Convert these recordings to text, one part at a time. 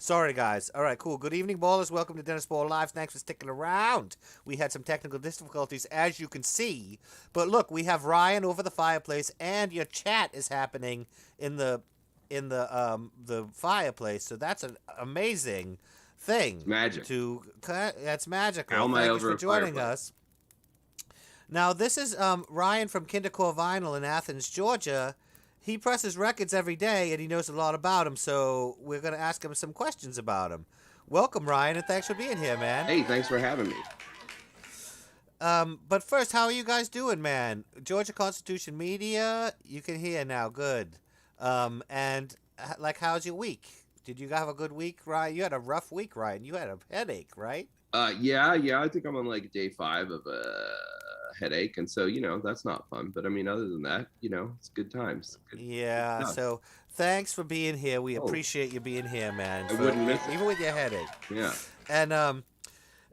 Sorry, guys. All right, cool. Good evening, ballers. Welcome to Dennis Ball Live. Thanks for sticking around. We had some technical difficulties, as you can see. But look, we have Ryan over the fireplace, and your chat is happening in the fireplace. So that's an amazing thing. It's magic. That's magical. How am I Thank you over for a joining fireplace? us. Now, this is Ryan from Kindercore Vinyl in Athens, Georgia. He presses records every day, and he knows a lot about them, so we're going to ask him some questions about them. Welcome, Ryan, and thanks for being here, man. Hey, thanks for having me. But first, how are you guys doing, man? Georgia Constitution Media, you can hear now, good. How's your week? Did you have a good week, Ryan? You had a rough week, Ryan. You had a headache, right? Yeah. I think I'm on like day 5 of a headache, and so that's not fun. But I mean, other than that, it's good times. Yeah. Good So thanks for being here. We Oh. appreciate you being here, man. I wouldn't miss it. Even with your headache. Yeah.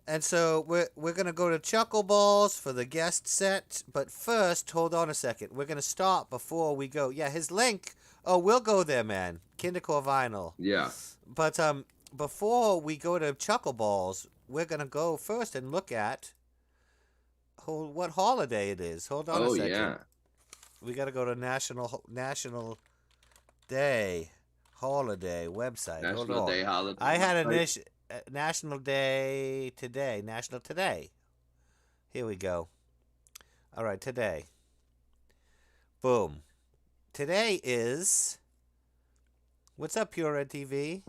And so we're gonna go to Chuckleballs for the guest set. But first, hold on a second. We're gonna stop before we go. Yeah, his link. Oh, we'll go there, man. Kindercore Vinyl. Yeah. But before we go to Chuckleballs, we're gonna go first and look at what holiday it is. Hold on a Oh second. yeah. We gotta go to National Day holiday website. Hold National on. Day holiday. I had website. National Day today. National Today. Here we go. All right, today. Boom. Today is. What's up, Pure Red TV?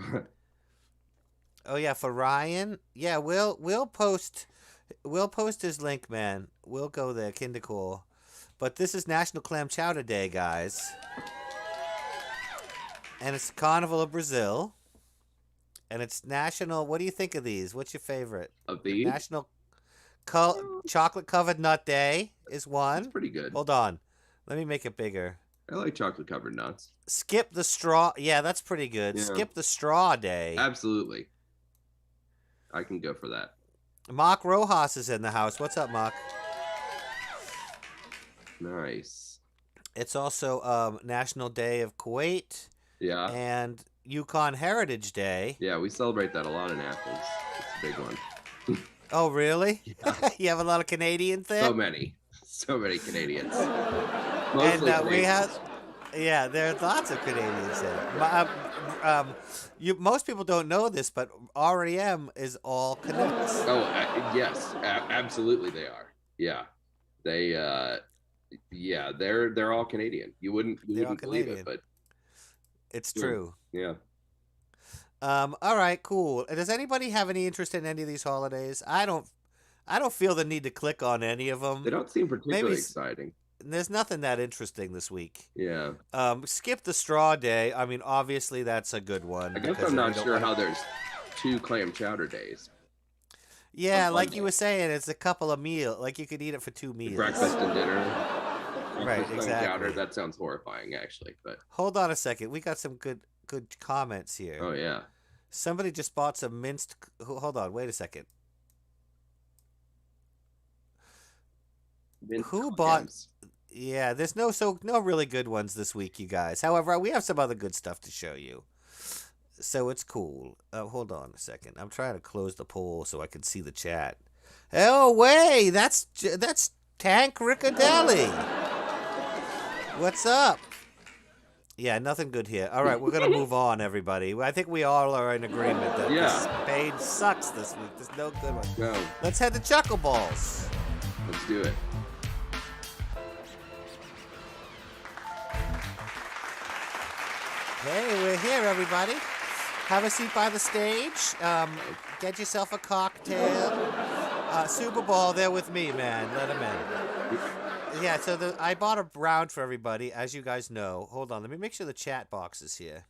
Oh yeah, for Ryan. Yeah, we'll post his link, man. We'll go there, Kindercore. But this is National Clam Chowder Day, guys. And it's the Carnival of Brazil. And it's National. What do you think of these? What's your favorite? Of these? National Chocolate Covered Nut Day is one. That's pretty good. Hold on. Let me make it bigger. I like chocolate covered nuts. Skip the Straw. Yeah, that's pretty good. Yeah. Skip the Straw Day. Absolutely. I can go for that. Mark Rojas is in the house. What's up, Mark? Nice. It's also National Day of Kuwait Yeah. and Yukon Heritage Day. Yeah, we celebrate that a lot in Athens. It's a big one. Oh, really? Yeah. You have a lot of Canadians there? So many Canadians. And Mostly we have, Canadians. yeah, there's lots of Canadians there. Most people don't know this, but REM is all Canucks. Oh, yes, absolutely they are. Yeah, they, yeah, they're all Canadian. You wouldn't believe Canadian. it, but It's true. yeah. All right, cool. Does anybody have any interest in any of these holidays? I don't feel the need to click on any of them. They don't seem particularly Maybe exciting. There's nothing that interesting this week. Yeah, Skip the Straw Day. I mean, obviously that's a good one. I guess because I'm we not don't sure like- how there's 2 clam chowder days. Yeah, on like Monday. you were saying, it's a couple of meals. Like you could eat it for 2 meals. Breakfast and dinner. Right, Breakfast, clam exactly. Chowder, that sounds horrifying, actually. But Hold on a second. We got some good comments here. oh yeah, Somebody just bought some minced. Hold on. Wait a second. Minced Who bought? clams. Yeah, there's no really good ones this week, you guys. However, we have some other good stuff to show you. So it's cool. Hold on a second. I'm trying to close the poll so I can see the chat. Oh, wait. That's Tank Riccadelli. What's up? Yeah, nothing good here. All right, we're going to move on, everybody. I think we all are in agreement that this page sucks this week. There's no good one. No, Let's head to Chuckleballs. let's do it. Hey, we're here, everybody. Have a seat by the stage. Get yourself a cocktail. Super Bowl, they're with me, man. Let them in. Yeah, so I bought a round for everybody, as you guys know. Hold on, let me make sure the chat box is here.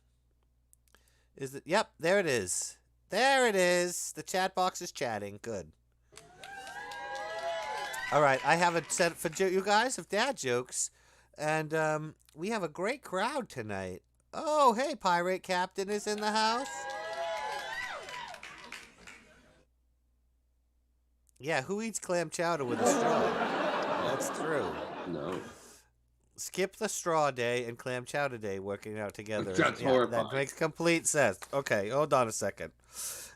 Yep, there it is. There it is. The chat box is chatting. Good. All right, I have it set for you guys of dad jokes, and we have a great crowd tonight. Oh, hey, Pirate Captain is in the house. Yeah, who eats clam chowder with a straw? That's true. No. Skip the straw day and clam chowder day working out together. That's Yeah, that horrifying. makes complete sense. Okay, hold on a second.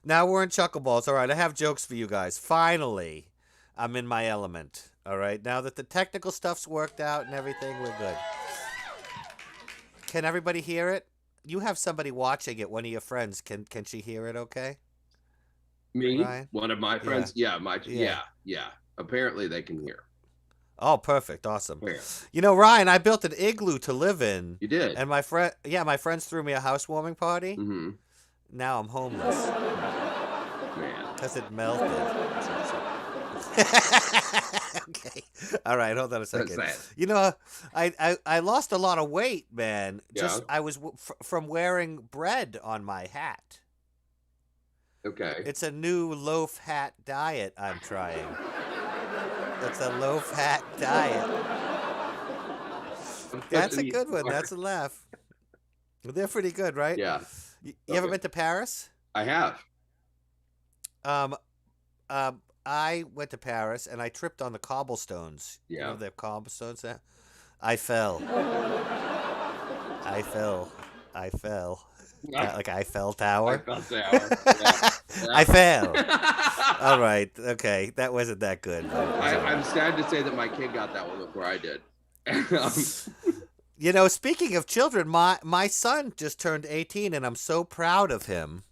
Now we're in Chuckleballs. All right, I have jokes for you guys. Finally, I'm in my element. All right, now that the technical stuff's worked out and everything, we're good. Can everybody hear it? You have somebody watching it, one of your friends. Can she hear it okay? Me, Ryan? one of my Yeah. friends. Yeah, Yeah. yeah. Apparently they can hear. Oh, perfect. Awesome. Where? You know, Ryan, I built an igloo to live in. You did. And my friends threw me a housewarming party. Mm-hmm. Now I'm homeless Man. because it melted. Okay. All right, hold on a second. That's sad. You know, I lost a lot of weight, man. Yeah. I was from wearing bread on my hat. Okay. It's a new loaf hat diet I'm trying. It's a loaf hat diet. That's a good one. That's a laugh. They're pretty good, right? Yeah. You ever been to Paris? I have. I went to Paris and I tripped on the cobblestones. Yeah. You know they have cobblestones there? I fell. I fell. Like Eiffel Tower. Eiffel Tower. Yeah. I fell. All right. Okay. That wasn't that good. I'm sad to say that my kid got that one before I did. You know, speaking of children, my son just turned 18 and I'm so proud of him.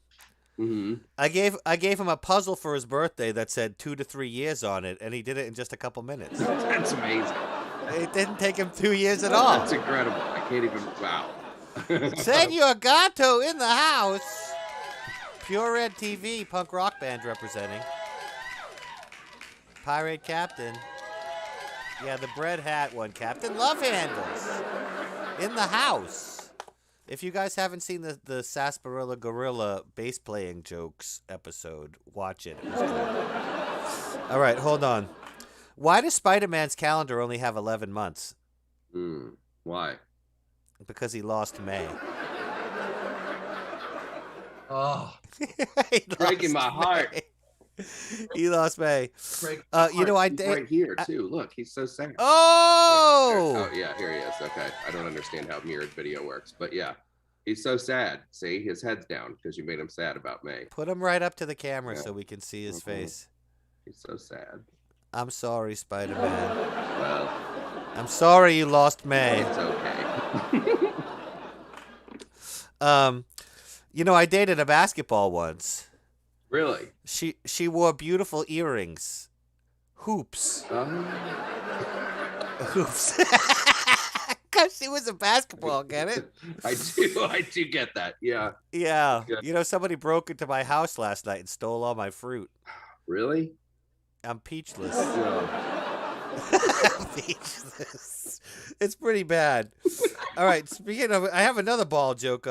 Mm-hmm. I gave him a puzzle for his birthday that said 2 to 3 years on it, and he did it in just a couple minutes. That's amazing. It didn't take him 2 years at all. That's incredible. I can't even. Wow. Senor Gato in the house. Pure Red TV, punk rock band representing. Pirate Captain. Yeah, the bread hat one. Captain Love Handles. In the house. If you guys haven't seen the Sarsaparilla Gorilla bass playing jokes episode, watch it. It was good. All right, hold on. Why does Spider-Man's calendar only have 11 months? Why? Because he lost May. Oh, breaking my heart. He lost May. You know, He's right here too. Look, he's so sad. Oh! Oh yeah, here he is. Okay, I don't understand how mirrored video works, but yeah, he's so sad. See, his head's down because you made him sad about May. Put him right up to the camera so we can see his face. He's so sad. I'm sorry, Spider-Man. Well, I'm sorry you lost May. it's okay. You know, I dated a basketball once. Really? She wore beautiful earrings. Hoops. Hoops. Because she was a basketball, get it? I do get that. Yeah. Yeah. You know, somebody broke into my house last night and stole all my fruit. Really? I'm peachless. No. Peachless. It's pretty bad. All right, speaking of, I have another ball joke.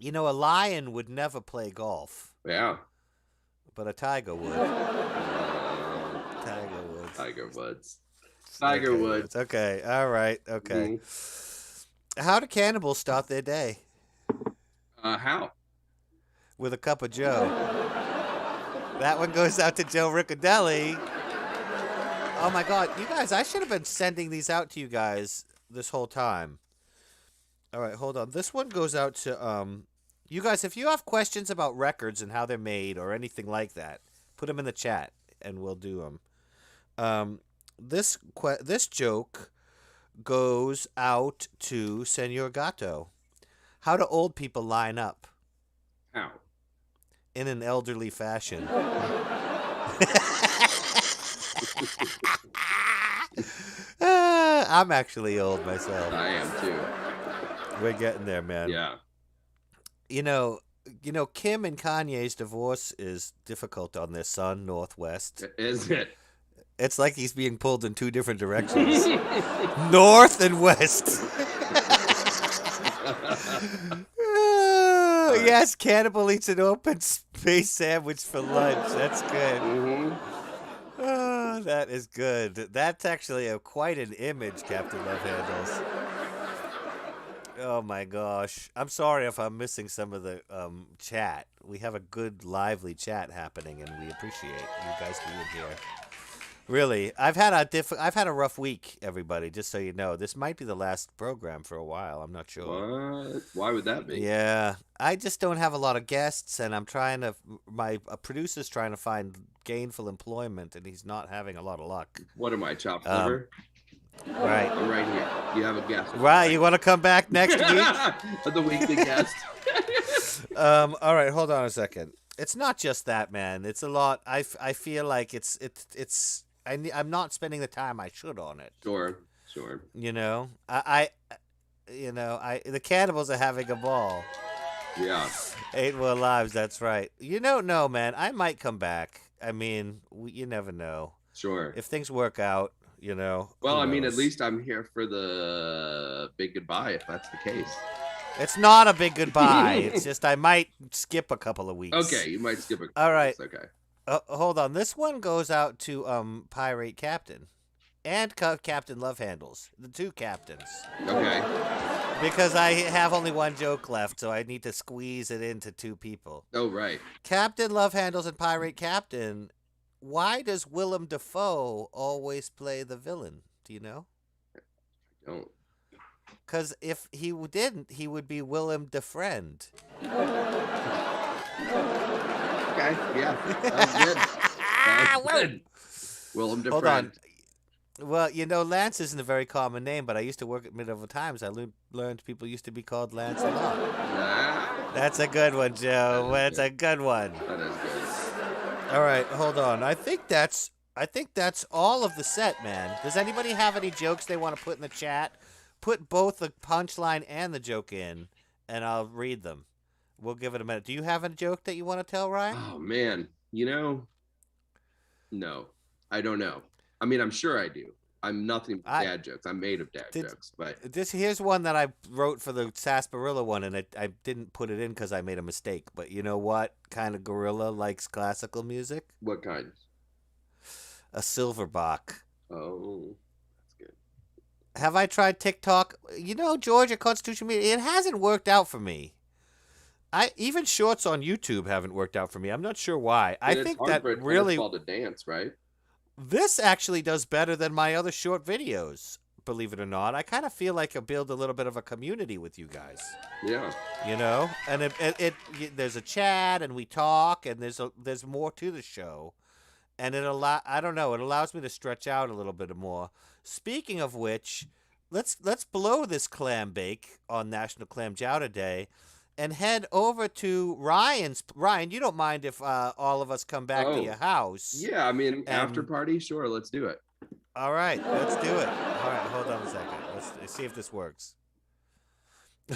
You know, a lion would never play golf. Yeah. But a tiger would. Tiger Woods. Tiger Woods. Okay. All right. Okay. How do cannibals start their day? How? With a cup of Joe. That one goes out to Joe Riccadelli. Oh my God, you guys! I should have been sending these out to you guys this whole time. All right, hold on. This one goes out to you guys. If you have questions about records and how they're made or anything like that, put them in the chat and we'll do them. This joke goes out to Senor Gato. How do old people line up? How? In an elderly fashion. I'm actually old myself. I am too. We're getting there, man. Yeah. You know, Kim and Kanye's divorce is difficult on their son, Northwest. Is it? It's like he's being pulled in two different directions. North and west. Yes, cannibal eats an open space sandwich for lunch. That's good. Mm-hmm. Oh, that is good. That's actually quite an image, Captain Love Handles. Oh my gosh. I'm sorry if I'm missing some of the chat. We have a good, lively chat happening, and we appreciate you guys being here. Really, I've had a rough week, everybody. Just so you know, this might be the last program for a while. I'm not sure. What? Why would that be? Yeah, I just don't have a lot of guests, and I'm trying to. My producer's trying to find gainful employment, and he's not having a lot of luck. What am I, chopped Um, liver? right, I'm right here. You have a guest. right. You want to come back next week? The weekly guest. All right. Hold on a second. It's not just that, man. It's a lot. I feel like I'm not spending the time I should on it. Sure, sure. You know, the cannibals are having a ball. Yeah, 8 more lives. That's right. You don't know, man. I might come back. I mean, you never know. sure. If things work out, Well, who I mean, at knows? least I'm here for the big goodbye, if that's the case. It's not a big goodbye. It's just I might skip a couple of weeks. Okay, you might skip a. All right. Okay. Hold on. This one goes out to Pirate Captain and Captain Love Handles, the two captains, Okay. because I have only one joke left, so I need to squeeze it into two people. Oh, right. Captain Love Handles and Pirate Captain. Why does Willem Dafoe always play the villain? Do you know? Don't. Because if he didn't, he would be Willem DeFriend. Okay. Yeah. That was good. That was good. Willem Hold on. DeFriend. Well, Lance isn't a very common name, but I used to work at Medieval Times. I learned people used to be called Lance a lot. Nah, That's a good one, Joe. That is That's a good one. that is good. All right, hold on. I think that's all of the set, man. Does anybody have any jokes they want to put in the chat? Put both the punchline and the joke in, and I'll read them. We'll give it a minute. Do you have a joke that you want to tell, Ryan? Oh man, no, I don't know. I mean, I'm sure I do. I'm nothing but dad jokes. I'm made of dad jokes, but Here's one that I wrote for the sarsaparilla one, and I didn't put it in because I made a mistake. But you know what kind of gorilla likes classical music? what kind? A silverback. Oh, that's good. Have I tried TikTok? Georgia Constitution Media. It hasn't worked out for me. Even shorts on YouTube haven't worked out for me. I'm not sure why. I And think it's hard that for a really called a dance, right? this actually does better than my other short videos. Believe it or not, I kind of feel like I build a little bit of a community with you guys. Yeah. And there's a chat and we talk and there's more to the show, and it allows me to stretch out a little bit more. Speaking of which, let's blow this clam bake on National Clam Chowder Day, and head over to Ryan. You don't mind if all of us come back to your house? Yeah, I mean, after party, sure, let's do it. All right, let's do it. All right, hold on a second. Let's see if this works.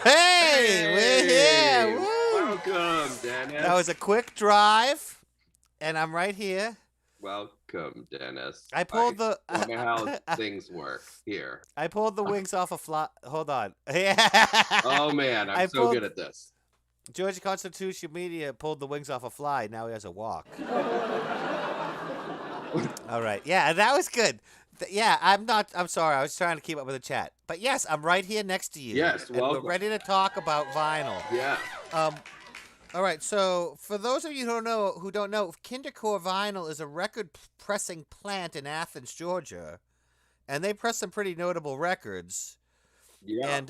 Hey, we're here. Woo! Welcome, Dennis. That was a quick drive, and I'm right here. Welcome, Dennis. I pulled the. I don't know how things work here. I pulled the wings off a fly. Hold on. Oh man, I'm so good at this. Georgia Constitution Media pulled the wings off a fly. Now he has a walk. All right. Yeah, that was good. Yeah, I'm sorry. I was trying to keep up with the chat. But yes, I'm right here next to you. Yes, and welcome. we're ready to talk about vinyl. Yeah. All right. So for those of you who don't know, Kindercore Vinyl is a record pressing plant in Athens, Georgia, and they press some pretty notable records. Yeah.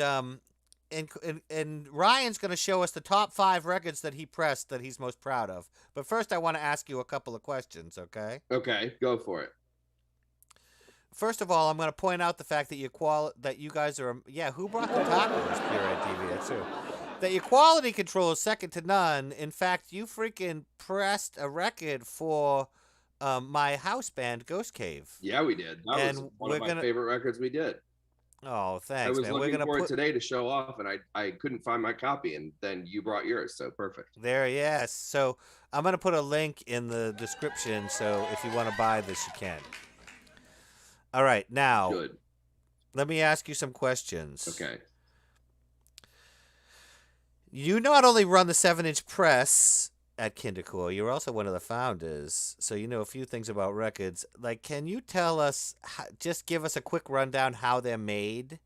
And Ryan's going to show us the top 5 records that he pressed that he's most proud of. But first, I want to ask you a couple of questions, okay? Okay, go for it. First of all, I'm going to point out the fact that you guys are who brought the tacos? Pure Red TV, that's true. That your quality control is second to none. In fact, you freaking pressed a record for my house band, Ghost Cave. Yeah, we did. That was one of my favorite records we did. Oh, thanks, I was man. looking for it today to show off, and I couldn't find my copy, and then you brought yours, so perfect. Yes. So I'm going to put a link in the description, so if you want to buy this, you can. All right, now, Good. Let me ask you some questions. Okay. You not only run the 7-inch press at Kindercore, you're also one of the founders, so you know a few things about records. Like, can you tell us, just give us a quick rundown how they're made?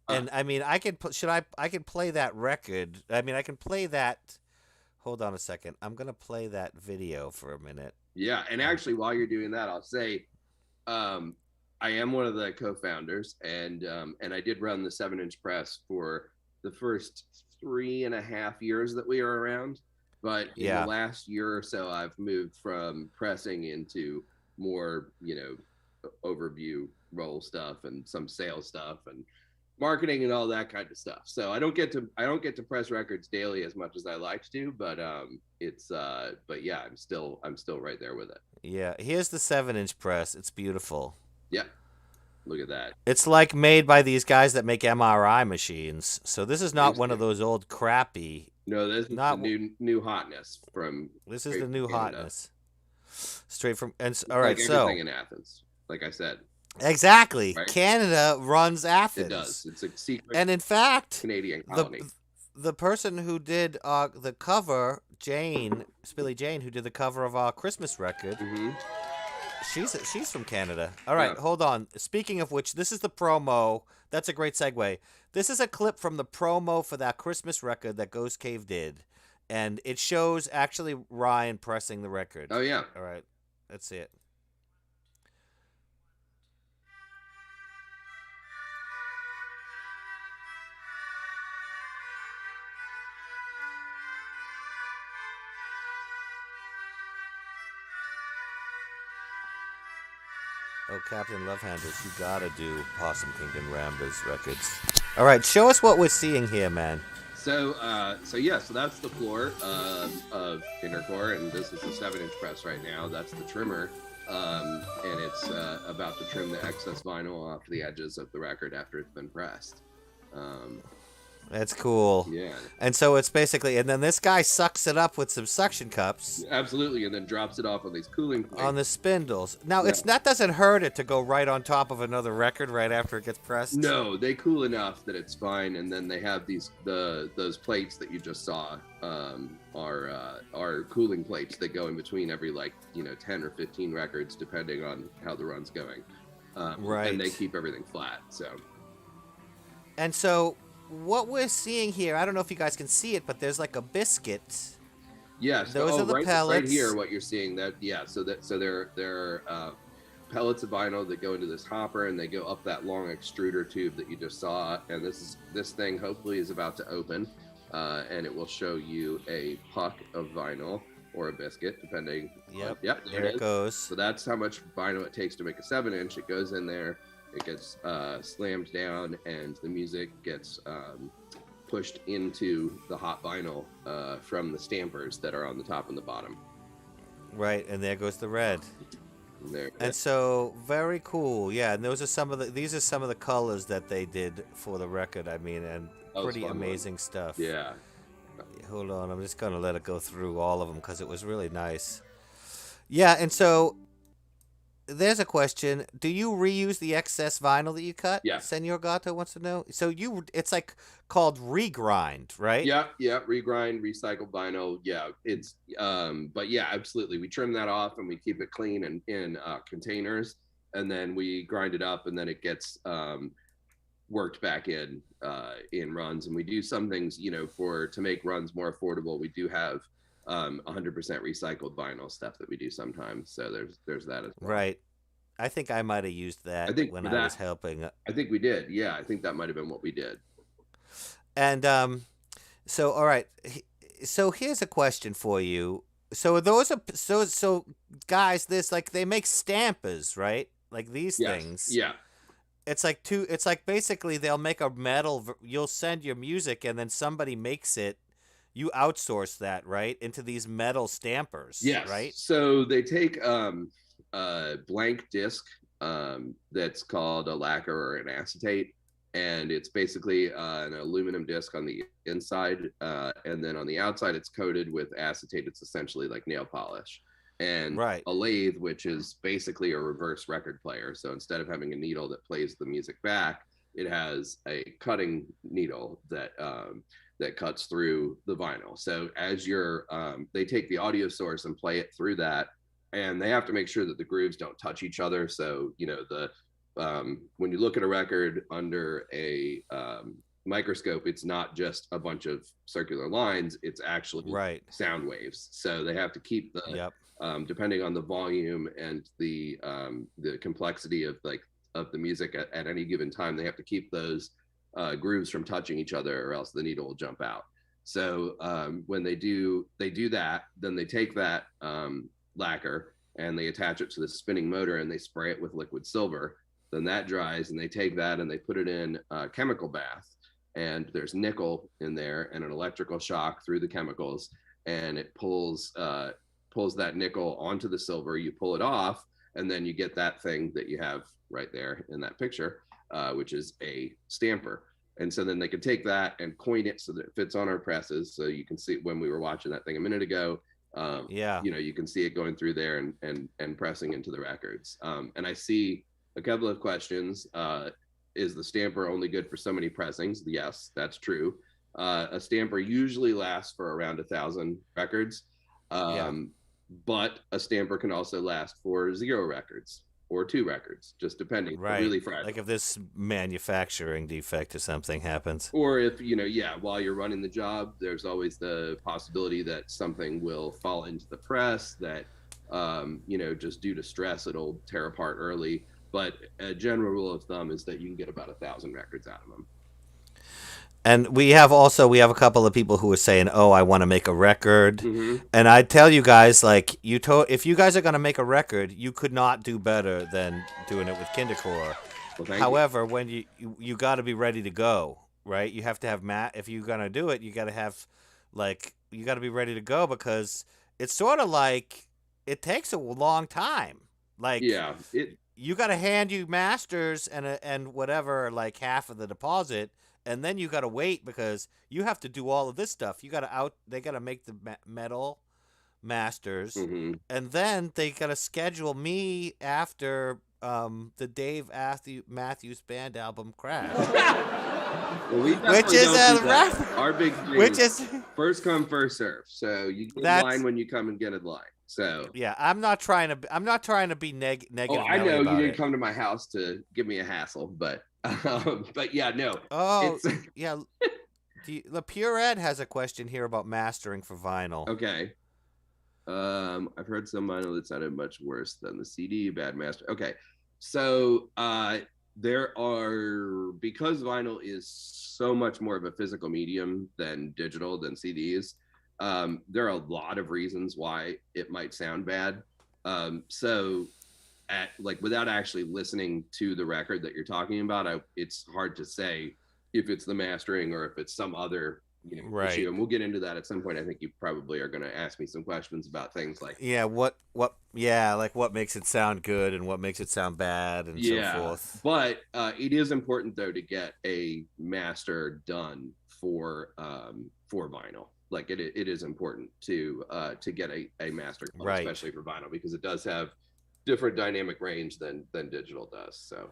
And I mean, I can play that record. I mean, I can play that. Hold on a second. I'm gonna play that video for a minute. Yeah, and actually, while you're doing that, I'll say Um, I am one of the co-founders, and I did run the 7-inch press for the first 3.5 years that we were around. But in the Yeah. last year or so, I've moved from pressing into more, overview role stuff and some sales stuff and marketing and all that kind of stuff. So I don't get to press records daily as much as I like to, but but yeah, I'm still right there with it. Yeah. Here's the 7-inch press. It's beautiful. Yeah, look at that. It's like made by these guys that make MRI machines. So this is not one of Interesting. those old crappy. No, this is the Not new hotness from This is straight the from new Canada. hotness. Straight from all Like right. everything So in Athens, like I said, exactly, right? Canada runs It does. Athens, It's a secret and in fact, Canadian the colony. the person who did the cover, Jane Spilly Jane, who did the cover of our Christmas record, Hmm. she's from Canada. All right, Yeah. hold on. Speaking of which, this is the promo. That's a great segue. This is a clip from the promo for that Christmas record that Ghost Cave did, and it shows actually Ryan pressing the record. Oh yeah. All right, let's see it. Oh, Captain Lovehanders, you gotta do Possum Kingdom Ramblers records. All right, show us what we're seeing here, man. So that's the floor of Kindercore, and this is the 7-inch press right now. That's the trimmer, and it's about to trim the excess vinyl off the edges of the record after it's been pressed. Um, That's cool. yeah, And so it's basically, and then this guy sucks it up with some suction cups absolutely, and then drops it off on these cooling on plates. the spindles. Now, Yeah. it's that doesn't hurt it to go right on top of another record right after it gets pressed. No, they cool enough that it's fine, and then they have those plates that you just saw are cooling plates that go in between every 10 or 15 records depending on how the run's going, Right. and they keep everything flat. So And so what we're seeing here, I don't know if you guys can see it, but there's like a biscuit. yes, Those are the right pellets. here, what you're seeing that so they're pellets of vinyl that go into this hopper, and they go up that long extruder tube that you just saw, and this thing hopefully is about to open, and it will show you a puck of vinyl or a biscuit depending. Yep. Yep, There it goes. So that's how much vinyl it takes to make a 7-inch. It goes in there, it gets slammed down, and the music gets pushed into the hot vinyl from the stampers that are on the top and the bottom. Right, and there goes the red. There. And so very cool. Yeah, and these are some of the colors that they did for the record. I mean, and That was pretty fun one. amazing stuff. Yeah. Hold on, I'm just gonna let it go through all of them because it was really nice. Yeah, and so there's a question: do you reuse the excess vinyl that you cut? Yeah. Senor Gato wants to know. So it's like called regrind, right? Yeah, yeah, regrind, recycled vinyl. Yeah, it's but yeah, absolutely. We trim that off and we keep it clean and in containers, and then we grind it up, and then it gets worked back in runs. And we do some things, for to make runs more affordable. We do have 100% recycled vinyl stuff that we do sometimes. So there's that as well. Right. I think I might have used that I think when for I that- was helping. I think we did. Yeah, I think that might have been what we did. And so all right. So here's a question for you. So those are so guys, this like they make stampers, right? Like these Yes. things. Yeah. It's like basically they'll make a you'll send your music and then somebody makes it. You outsource that, right? Into these metal stampers, Yes. right? So they take a blank disc that's called a lacquer or an acetate, and it's basically an aluminum disc on the inside, and then on the outside it's coated with acetate. It's essentially like nail polish. And Right. a lathe, which is basically a reverse record player. So instead of having a needle that plays the music back, it has a cutting needle that cuts through the vinyl. So as they take the audio source and play it through that, and they have to make sure that the grooves don't touch each other. So when you look at a record under a microscope, it's not just a bunch of circular lines, it's actually Right. sound waves. So they have to keep the Yep. depending on the volume and the complexity of like of the music at any given time, they have to keep those grooves from touching each other, or else the needle will jump out. So when they do that, then they take that lacquer and they attach it to the spinning motor and they spray it with liquid silver. Then that dries and they take that and they put it in a chemical bath. And there's nickel in there and an electrical shock through the chemicals, and it pulls that nickel onto the silver. You pull it off, and then you get that thing that you have right there in that picture, which is a stamper. And so then they can take that and coin it so that it fits on our presses. So you can see when we were watching that thing a minute ago, Yeah. you can see it going through there and pressing into the records. And I see a couple of questions. Is the stamper only good for so many pressings? Yes, that's true. A stamper usually lasts for around 1,000 records. Yeah. But a stamper can also last for 0 records or 2 records, just depending. Right. Really fragile. Like if this manufacturing defect or something happens. Or if, while you're running the job, there's always the possibility that something will fall into the press that, just due to stress, it'll tear apart early. But a general rule of thumb is that you can get about 1,000 records out of them. And we have a couple of people who are saying, "Oh, I want to make a record," Mm-hmm. and I tell you guys, like if you guys are gonna make a record, you could not do better than doing it with Kindercore. Well, thank However, when you got to be ready to go, right? You have to have if you're gonna do it, you got to have you got to be ready to go, because it's sort of like it takes a long time. Like Yeah, you got to hand you masters and whatever, like half of the deposit, and then you got to wait because you have to do all of this stuff. They got to make the metal masters, mm-hmm. and then they got to schedule me after the Dave Matthews Band album crash. Well, we Which is our big thing. Which is first come, first serve. So you get in line when you come and get in line. So yeah, I'm not trying to be negative. Oh, I know you didn't it. come to my house to give me a hassle, but yeah, no. Oh, yeah. The Pure Ed has a question here about mastering for vinyl. Okay. I've heard some vinyl that sounded much worse than the CD. Bad master. Okay, so there are, because vinyl is so much more of a physical medium than digital, than CDs. There are a lot of reasons why it might sound bad. So without actually listening to the record that you're talking about, it's hard to say if it's the mastering or if it's some other right. issue. And we'll get into that at some point. I think you probably are going to ask me some questions about things like what makes it sound good and what makes it sound bad and so forth. But it is important though to get a master done for vinyl. Like it is important to get a master done, right. especially for vinyl, because it does have different dynamic range than digital does. So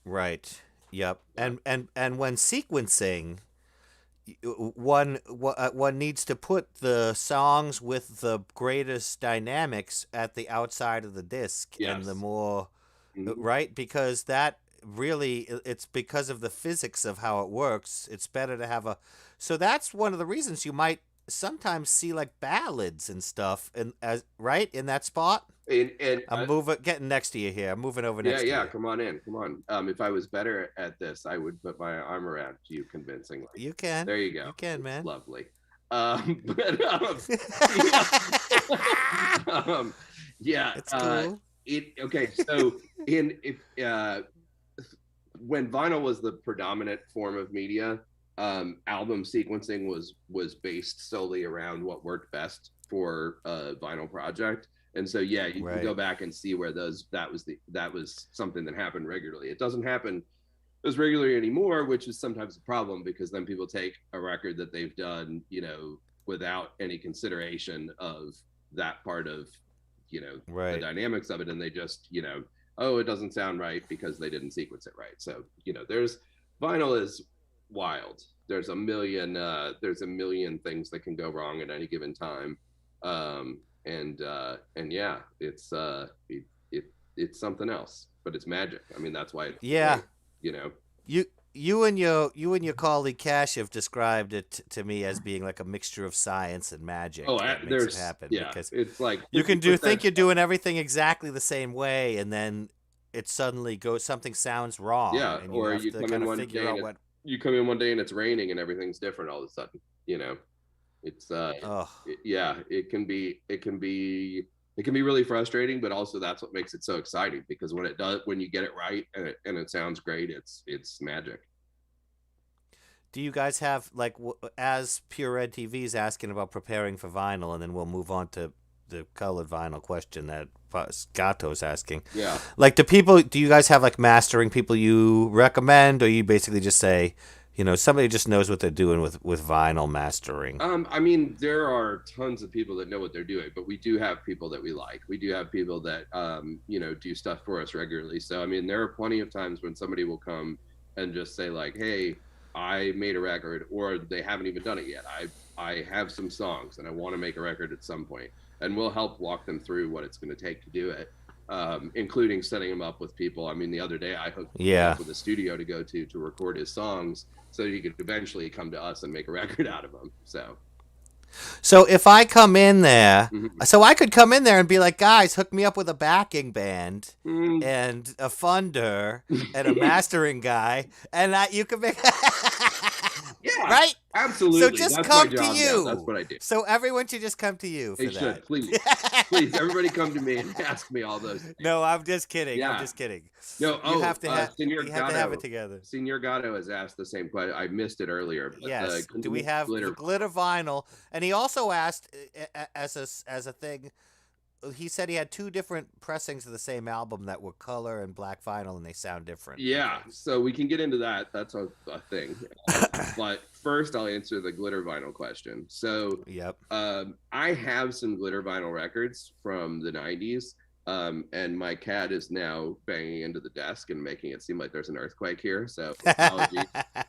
right. Yep. And when sequencing, one needs to put the songs with the greatest dynamics at the outside of the disc. Yes. And the more right, because that really, it's because of the physics of how it works. It's better to have so that's one of the reasons you might sometimes see like ballads and stuff in that spot. And I'm getting next to you here. I'm moving over next to you. Yeah, come on in. Come on. If I was better at this, I would put my arm around you convincingly. You can. There you go. You can, man. It's lovely. Yeah. It's cool. Okay. So when vinyl was the predominant form of media, album sequencing was based solely around what worked best for a vinyl project. And so, yeah, you can go back and see where that was something that happened regularly. It doesn't happen as regularly anymore, which is sometimes a problem, because then people take a record that they've done, without any consideration of that part of, the dynamics of it. And they just, it doesn't sound right because they didn't sequence it right. So, vinyl is wild. There's a million things that can go wrong at any given time. And yeah, it's something else, but it's magic. I mean, that's why it's great, you and your colleague Cash have described it to me as being like a mixture of science and magic that makes it happen, because it's like you can 50% think you're doing everything exactly the same way, and then it suddenly goes, something sounds wrong, yeah, and you or have you to come kind in of one figure day out and what. you come in one day and it's raining and everything's different all of a sudden. It's Oh, yeah, it can be really frustrating, but also that's what makes it so exciting, because when you get it right and it sounds great, it's magic. do you guys have like as Pure Red TV is asking about preparing for vinyl, and then we'll move on to the colored vinyl question that Gato's asking. Yeah. Like, do you guys have like mastering people you recommend, or you basically just say, somebody just knows what they're doing with vinyl mastering? I mean, there are tons of people that know what they're doing, but we do have people that we like. We do have people that do stuff for us regularly. So I mean, there are plenty of times when somebody will come and just say like, "Hey, I made a record," or they haven't even done it yet. I have some songs and I want to make a record at some point, and we'll help walk them through what it's going to take to do it, including setting them up with people. I mean, the other day I hooked him Yeah. up with a studio to go to record his songs, so he could eventually come to us and make a record out of them. So if I come in there, Mhm. so I could come in there and be like, guys, hook me up with a backing band Mm. and a funder and a mastering guy, and you can make Yeah, right. So absolutely. just That's my come to job now. That's you. what I do. So everyone should just come to you They for should, that. please. Please, everybody come to me and ask me all those things. No, I'm just kidding. I'm Yeah. just kidding. No, You have to have Senor you have to have it Gatto. together. Senor Gatto has asked the same question. I missed it earlier, but Yes. Do we have the glitter. glitter vinyl? And he also asked, as a thing. He said he had two different pressings of the same album that were color and black vinyl, and they sound different. Yeah, so we can get into that. That's a thing. But first, I'll answer the glitter vinyl question. So, Yep. I have some glitter vinyl records from the 90s. And my cat is now banging into the desk and making it seem like there's an earthquake here. So, apologies,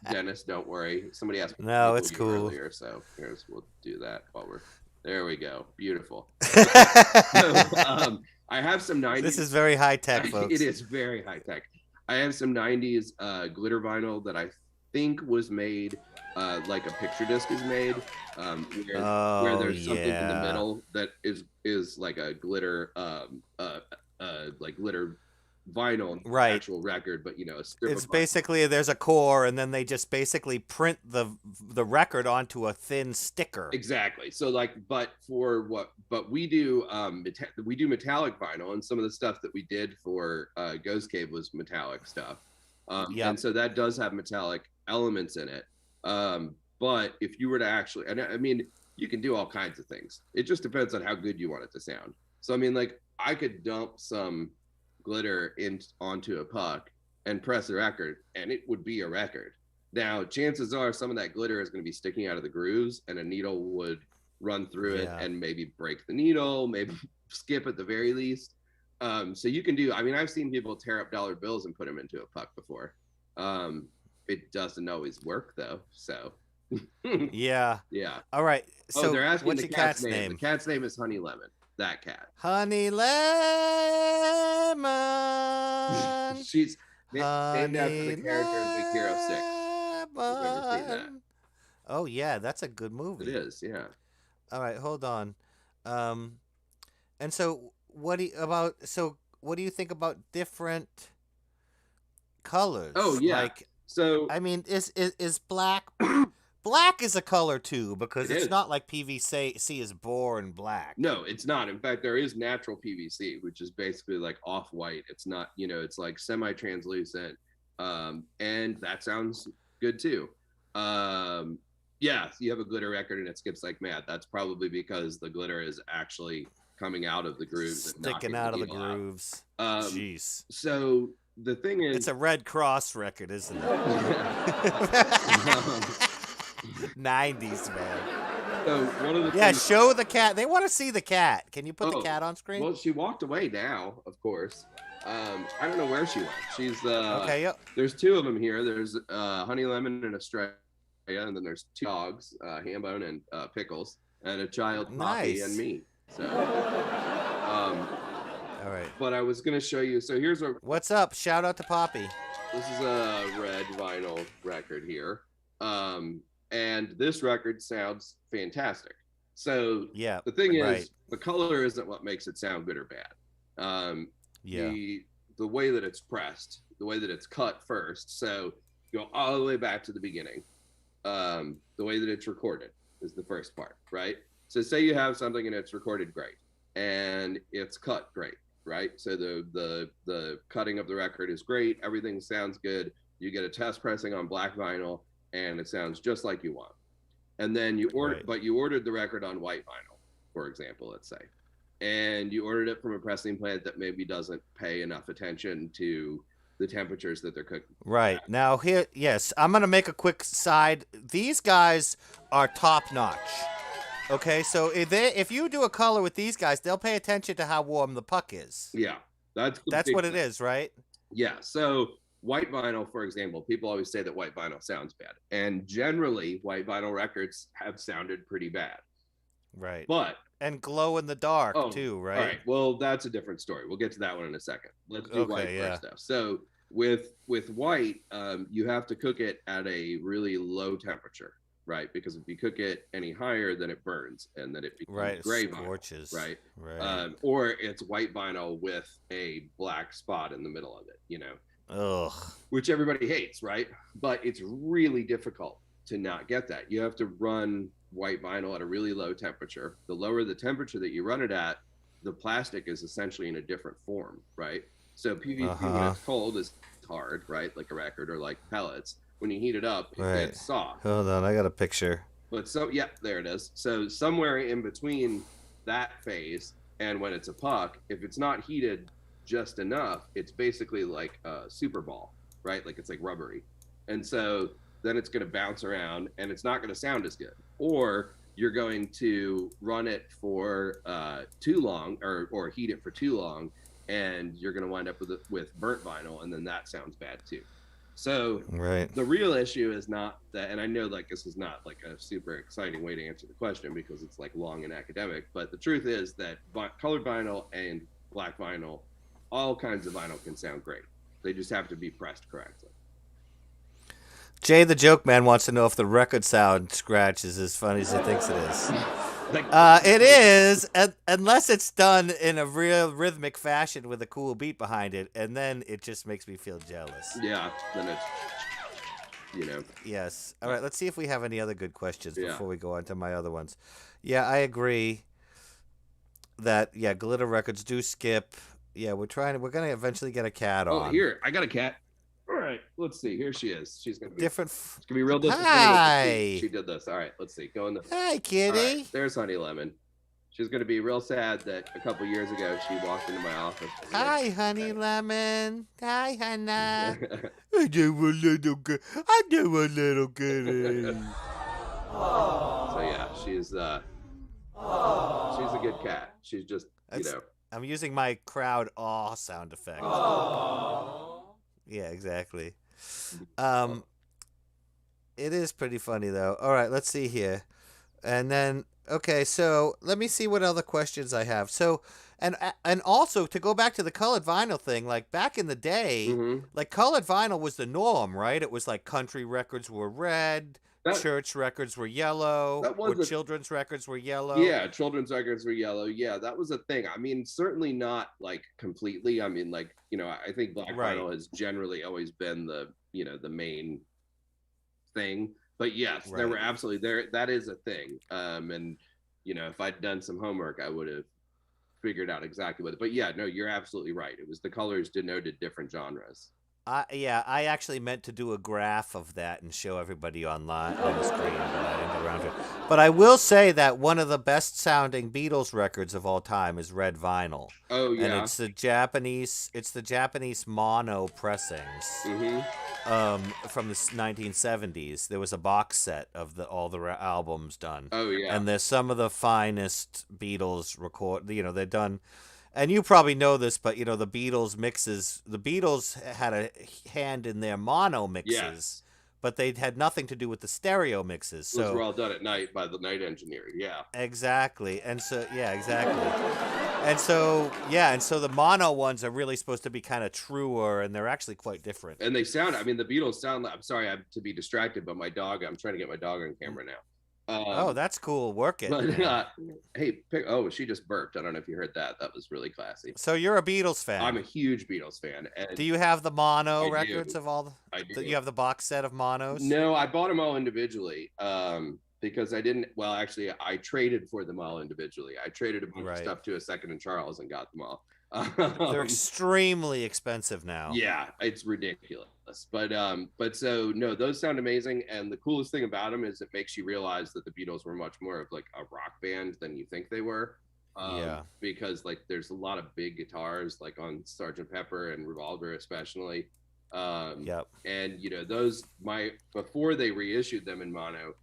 Dennis, don't worry. Somebody asked me to No, Google it's you cool. earlier, so we'll do that while we're there. We go. Beautiful. I have some 90s. This is very high tech, folks. It is very high tech. I have some 90s glitter vinyl that I think was made like a picture disc is made, where there's something in the middle that is like a glitter like glitter vinyl, right, actual record, but it's basically there's a core, and then they just basically print the record onto a thin sticker. Exactly. So but we do metallic vinyl, and some of the stuff that we did for Ghost Cave was metallic stuff, and so that does have metallic elements in it. But if you were to actually, and I mean, you can do all kinds of things. It just depends on how good you want it to sound. So I mean, like, I could dump some glitter onto a puck and press a record, and it would be a record. Now, chances are some of that glitter is going to be sticking out of the grooves, and a needle would run through it and maybe break the needle, maybe skip at the very least. So you can do, I mean, I've seen people tear up dollar bills and put them into a puck before. It doesn't always work though. So yeah. All right. So they're asking what's the your cat's name? The cat's name is Honey Lemon. That cat. Honey Lemon. She's named after the character in Big Hero 6. I've never seen that. Oh yeah, that's a good movie. It is, yeah. All right, hold on. And so what do you think about different colors? Oh yeah. Like, so I mean, is black black is a color too, because it's not like PVC is born black. No, it's not. In fact, there is natural PVC, which is basically like off-white. It's not, it's like semi-translucent, and that sounds good too. Yeah, you have a glitter record and it skips like mad. That's probably because the glitter is actually coming out of the grooves, sticking out of the grooves. Jeez. So the thing is, it's a Red Cross record, isn't it? 90s, man. So one of the things, show the cat. They want to see the cat. Can you put the cat on screen? Well, she walked away now, of course. I don't know where she went. She's okay. Yep. There's two of them here. There's Honey Lemon and Australia, and then there's two dogs, Hambone and Pickles, and a child, Poppy, and me. So, all right. But I was gonna show you. So here's what's up. Shout out to Poppy. This is a red vinyl record here. And this record sounds fantastic. So Yeah, the thing right. is, the color isn't what makes it sound good or bad. Yeah. The way that it's pressed, the way that it's cut first. So go all the way back to the beginning. The way that it's recorded is the first part, right? So say you have something and it's recorded great and it's cut great, right? So the cutting of the record is great, everything sounds good. You get a test pressing on black vinyl and it sounds just like you want. And then you ordered the record on white vinyl, for example, let's say. And you ordered it from a pressing plant that maybe doesn't pay enough attention to the temperatures that they're cooking. Right. Now here, yes, I'm going to make a quick side. These guys are top notch. Okay, so if you do a color with these guys, they'll pay attention to how warm the puck is. Yeah, That's what it is, right? Yeah. So white vinyl, for example, people always say that white vinyl sounds bad, and generally, white vinyl records have sounded pretty bad. Right. But and glow in the dark too, right? All right. Well, that's a different story. We'll get to that one in a second. Let's do white first, though. So with white, you have to cook it at a really low temperature, right? Because if you cook it any higher, then it burns, and then it becomes gray scorches. Vinyl, right? Right. Or it's white vinyl with a black spot in the middle of it, Ugh. which everybody hates, right? But it's really difficult to not get that. You have to run white vinyl at a really low temperature. The lower the temperature that you run it at, the plastic is essentially in a different form, right? So PVC when it's cold is hard, right? Like a record or like pellets. When you heat it up, it gets soft. Hold on, I got a picture. But there it is. So somewhere in between that phase and when it's a puck, if it's not heated just enough, it's basically like a super ball, right? Like it's like rubbery. And so then it's going to bounce around and it's not going to sound as good. Or you're going to run it for too long or heat it for too long, and you're going to wind up with burnt vinyl, and then that sounds bad too. So the real issue is not that, and I know like this is not like a super exciting way to answer the question because it's like long and academic, but the truth is that colored vinyl and black vinyl, all kinds of vinyl can sound great. They just have to be pressed correctly. Jay the Joke Man wants to know if the record sound scratch is as funny as he thinks it is. It is, unless it's done in a real rhythmic fashion with a cool beat behind it, and then it just makes me feel jealous. Yeah, then it's, Yes. All right, let's see if we have any other good questions before we go on to my other ones. Yeah, I agree that, glitter records do skip. Yeah, we're going to eventually get a cat on. Oh, here, I got a cat. All right, let's see. Here she is. She's gonna be different. It's gonna be real disappointed. Hi. She did this. All right, let's see. Go in the. Hi, kitty. Right, there's Honey Lemon. She's gonna be real sad that a couple years ago she walked into my office. Hi, Honey Lemon. Hi, Hannah. I do a little good. I do a little good. So yeah, she's a good cat. She's just I'm using my crowd awe sound effect. Yeah, exactly. It is pretty funny though. All right, let's see here. And then so let me see what other questions I have. So and also to go back to the colored vinyl thing, like back in the day, like colored vinyl was the norm, right? It was like country records were red, church records were yellow, children's records were yellow. Yeah, children's records were yellow. Yeah, that was a thing. I mean, certainly not like completely. I mean, like, I think black vinyl has generally always been the main thing. But yes, there were absolutely that is a thing. And if I'd done some homework, I would have figured out exactly what. But yeah, no, you're absolutely right. It was the colors denoted different genres. I actually meant to do a graph of that and show everybody online on the screen, but I didn't get around to it. But I will say that one of the best sounding Beatles records of all time is Red Vinyl. Oh yeah, and it's the Japanese mono pressings from the 1970s. There was a box set of all the albums done. Oh yeah, and there's some of the finest Beatles record. They're done. And you probably know this, but the Beatles mixes. The Beatles had a hand in their mono mixes, but they had nothing to do with the stereo mixes. Those were So all done at night by the night engineer. Yeah. exactly, and so yeah, exactly. And so the mono ones are really supposed to be kind of truer, and they're actually quite different. And they sound, I mean, the Beatles sound like, I'm sorry, I'm to be distracted, but I'm trying to get my dog on camera now. Oh, that's cool. Work it, But man. hey, she just burped. I don't know if you heard that. That was really classy. So you're a Beatles I'm fan. a huge Beatles fan, and Do you have the mono I records do. of all I you do. have the box set of monos? No, I bought them all individually because I didn't. Well, actually, I traded for them all individually. I traded a bunch of Right. stuff to a Second and Charles and got them all. They're extremely expensive now. Yeah, it's ridiculous. But so no, those sound amazing. And the coolest thing about them is it makes you realize that the Beatles were much more of like a rock band than you think they were. Yeah. Because like there's a lot of big guitars like on Sergeant Pepper and Revolver especially. Yep. And those before they reissued them in mono,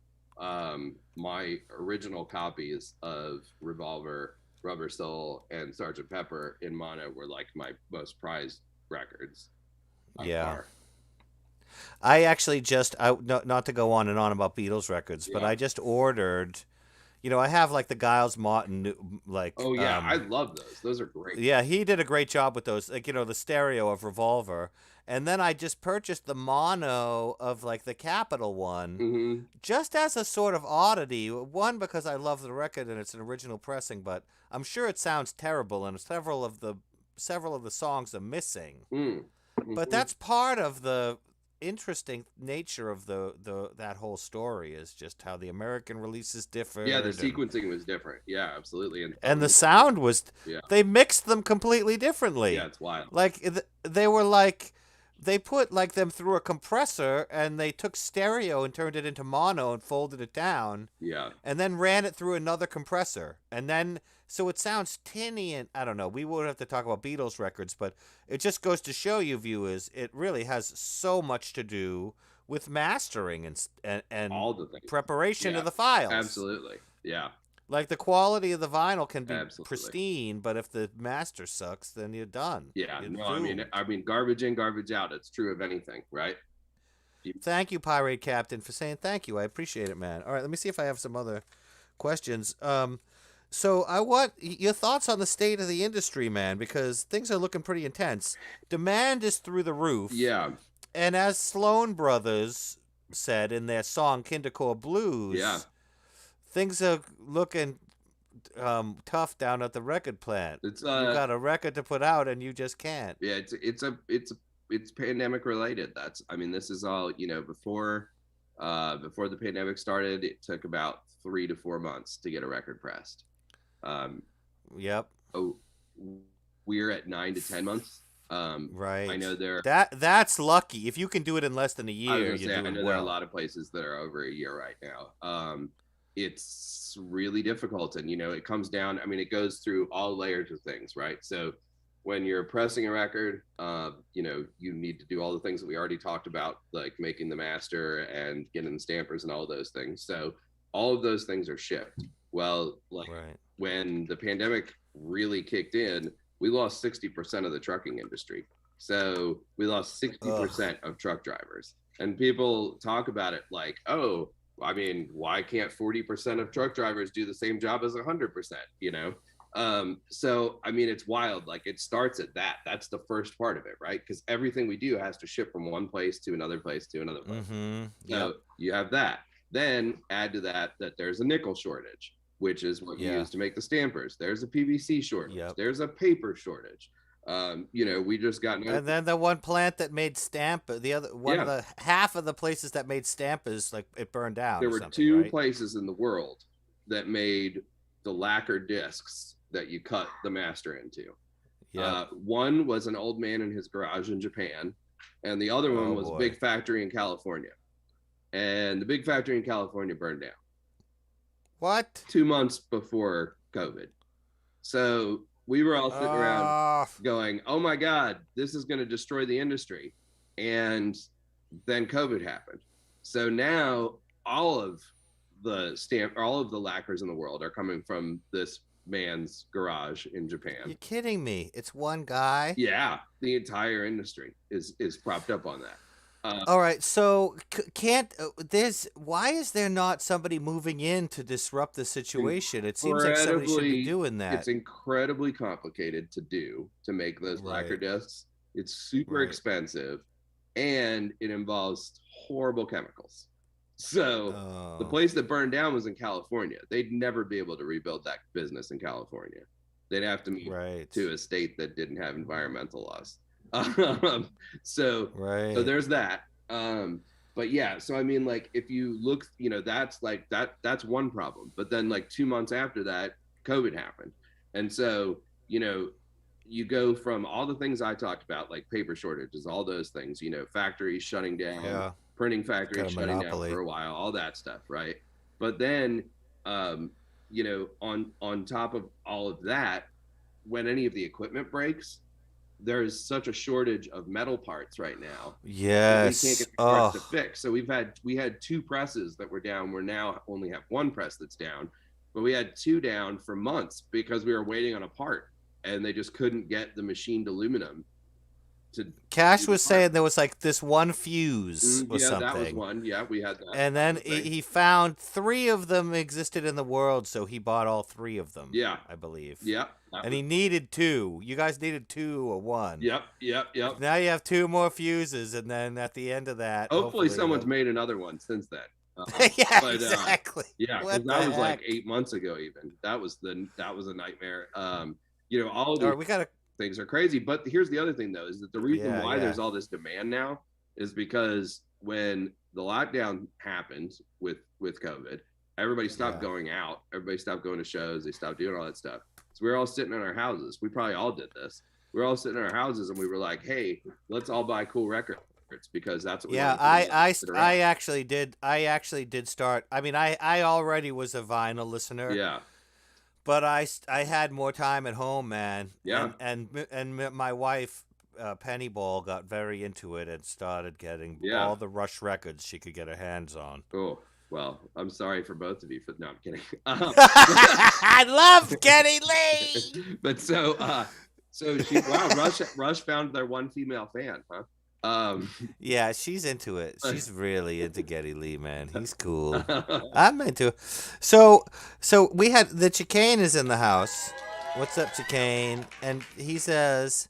my original copies of Revolver, Rubber Soul, and Sergeant Pepper in mono were like my most prized records. Yeah. Far. I actually not to go on and on about Beatles records, but Yeah. I just ordered. I have like the Giles Martin, like. Oh yeah, I love those. Those are great. Yeah, he did a great job with those, like the stereo of Revolver, and then I just purchased the mono of like the Capitol one, Mm-hmm. just as a sort of oddity. One, because I love the record and it's an original pressing, but I'm sure it sounds terrible, and several of the songs are missing. Mm-hmm. But that's part of the interesting nature of that whole story, is just how the American releases differ. Yeah, the sequencing was different. Yeah, absolutely. And the sound was, yeah, they mixed them completely differently. yeah, it's wild. Like they were like, they put like them through a compressor, and they took stereo and turned it into mono and folded it down, Yeah, and then ran it through another compressor, and then so it sounds tinny. And I don't know, we won't have to talk about Beatles records, but it just goes to show you, viewers, it really has so much to do with mastering and all the things. preparation Yeah, of the files. absolutely. Yeah, Like the quality of the vinyl can be absolutely. pristine, but if the master sucks, then you're done. Yeah, You're no, doomed. I mean, garbage in, garbage out. It's true of anything, right? Thank you, Pirate Captain, for saying thank you. I appreciate it, man. All right, let me see if I have some other questions. So I want your thoughts on the state of the industry, man, because things are looking pretty intense. Demand is through the roof. Yeah, And as Sloan Brothers said in their song Kindercore Blues, yeah. things are looking tough down at the record plant. It's You got a record to put out and you just can't. yeah, it's pandemic related. I mean, this is all before the pandemic started. It took about 3 to 4 months to get a record pressed. Yep. Oh, we're at 9 to 10 months. Right. I know that's lucky. If you can do it in less than a year, I you're was gonna say, I doing know there are a well. lot of places that are over a year right now. It's really difficult, and it comes down. I mean, it goes through all layers of things, right? So when you're pressing a record, you need to do all the things that we already talked about, like making the master and getting the stampers and all of those things. So all of those things are shipped. Well, like Right. when the pandemic really kicked in, we lost 60% of the trucking industry. So we lost 60% of truck drivers. And people talk about it like, oh, I mean, why can't 40% of truck drivers do the same job as 100%? So I mean, it's wild. Like, it starts at that. That's the first part of it, right? Because everything we do has to ship from one place to another place to another place. Mm-hmm. So you have that. Then add to that there's a nickel shortage, which is what you use to make the stampers. There's a PVC shortage. Yep. There's a paper shortage. We just got. And then the one plant that made the other one of the half of the places that made stampers, like it burned down. There were two places in the world that made the lacquer discs that you cut the master into. Yeah. One was an old man in his garage in Japan, and the other one was a big factory in California. And the big factory in California burned down. What? 2 months before COVID. So we were all sitting around going, oh my God, this is going to destroy the industry. And then COVID happened. So now all of the lacquers in the world are coming from this man's garage in Japan. You're kidding me. It's one guy? Yeah. The entire industry is propped up on that. All right, so can't there's why is there not somebody moving in to disrupt the situation? It seems like somebody should be incredibly doing it's that. incredibly complicated to do to make those lacquer Right, discs. It's super right. expensive and it involves horrible chemicals. So the Oh, place that burned down was in California. They'd never be able to rebuild that business in California. They'd have to move right, to a state that didn't have environmental laws. Um, so so right. there's that. But yeah, so I mean, like if you look, that's like that's one problem. But then like 2 months after that, COVID happened, and so you know you go from all the things I talked about, like paper shortages, all those things, factories shutting down, Yeah, printing got factories a shutting down for monopoly. a while, all that stuff, right? But then, on top of all of that, when any of the equipment breaks, there's such a shortage of metal parts right now that we can't Yes. get the parts to Oh, fix. So we had two presses that were down. We're now only have one press that's down, but we had two down for months because we were waiting on a part, and they just couldn't get the machined aluminum to Cash do the was part. saying there was like this one fuse or Yeah, that was something. one. Yeah, we had that. And That then was a thing. he found three of them existed in the world, so he bought all three of them, Yeah, I believe. yeah, that And was. he needed two. You guys needed two or one. Yep, yep, yep. Now you have two more fuses, and then at the end of that, Hopefully, hopefully someone's you'll. made another one since then. Yeah, But exactly. yeah, because What that the was like heck? 8 months ago. Even that was a nightmare. All of All these right, we gotta. things are crazy. But here's the other thing, though, is that the reason Yeah, why yeah, there's all this demand now is because when the lockdown happened with COVID, everybody stopped yeah. going out. Everybody stopped going to shows. They stopped doing all that stuff. So we were all sitting in our houses. We probably all did this. We were all sitting in our houses, and we were like, "Hey, let's all buy cool records because that's what we Yeah, want to do while we sit I around." actually did. I actually did start. I mean, I already was a vinyl listener, Yeah, but I had more time at home, man, yeah, and my wife, Penny Ball, got very into it and started getting yeah. all the Rush records she could get her hands on. Oh, well, I'm sorry for both of you. For no, I'm kidding. I love Geddy Lee. But so she wow, Rush found their one female fan, huh? Um, Yeah, she's into it. She's really into Geddy Lee, man. He's cool. I'm into it. So, so we had the Chicane is in the house. What's up, Chicane? And he says,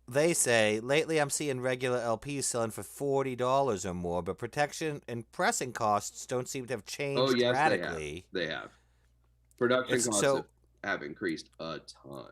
they say, lately I'm seeing regular LPs selling for $40 or more, but protection and pressing costs don't seem to have oh changed yes, they have. radically. They have. Production It's costs so have increased a ton.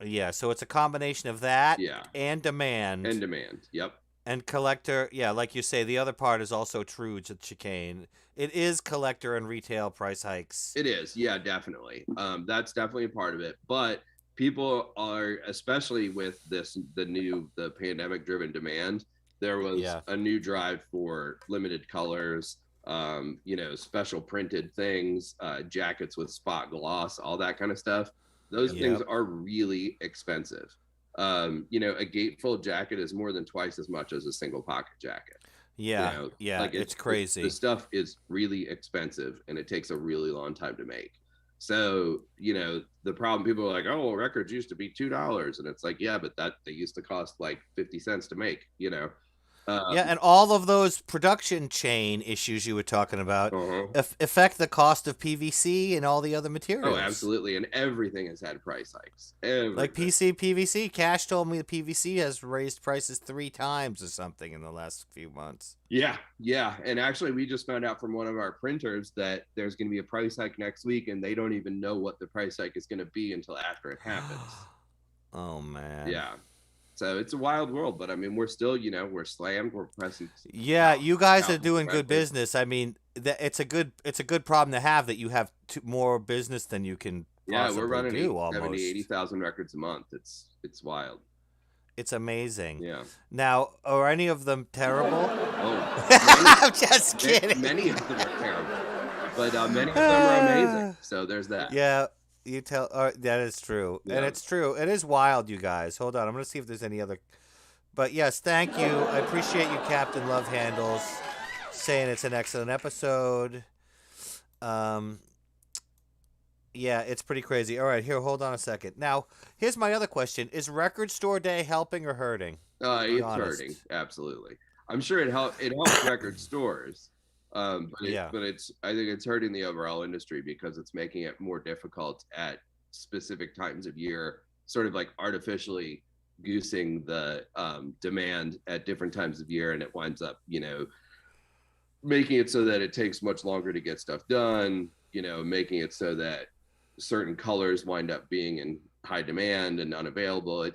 yeah, so it's a combination of that Yeah, and and demand demand. Yep, and collector. Yeah, like you say, the other part is also true to Chicane. It is collector and retail price hikes. it is. Yeah, definitely. That's definitely a part of it. But people are, especially with the pandemic driven demand, there was Yeah. a new drive for limited colors, special printed things, jackets with spot gloss, all that kind of stuff. Those things Yep. are really expensive. A gatefold jacket is more than twice as much as a single pocket jacket. Yeah. Yeah. Like It's the crazy. stuff is really expensive and it takes a really long time to make. So the problem, people are like, oh, well, records used to be $2, and it's like, yeah, but that they used to cost like 50 cents to make. Yeah, um, and all of those production chain issues you were talking about uh-huh. affect the cost of PVC and all the other Oh, materials. absolutely, and everything has had price hikes, Like everything. PVC, Cash told me the PVC has raised prices 3 times or something in the last few months. Yeah, yeah, and actually we just found out from one of our printers that there's going to be a price hike next week, and they don't even know what the price hike is going to be until after it happens. Oh man. Yeah. So it's a wild world, but I mean, we're still, we're slammed. We're pressing Yeah, you guys are thousands of doing good records. business. I mean, it's a good problem to have that you have more business than you can Yeah, we're possibly running do 70, almost. 80,000 records a month. It's wild. It's amazing. Yeah. Now, are any of them terrible? Oh, many, I'm just kidding. many of them are terrible, but many of them are amazing. So there's that. Yeah, you tell. That is true, and Yeah. it's true. It is wild, you guys. Hold on, I'm gonna see if there's any other. But yes, thank you. I appreciate you, Captain Love Handles, saying it's an excellent episode. Um, yeah, it's pretty crazy. All right, here, hold on a second. Now, here's my other question: is Record Store Day helping or hurting? Be It's hurting. honest. Absolutely. I'm sure it helps record stores, Yeah. but it's I think it's hurting the overall industry because it's making it more difficult at specific times of year, sort of like artificially goosing the demand at different times of year, and it winds up, making it so that it takes much longer to get stuff done, making it so that certain colors wind up being in high demand and unavailable.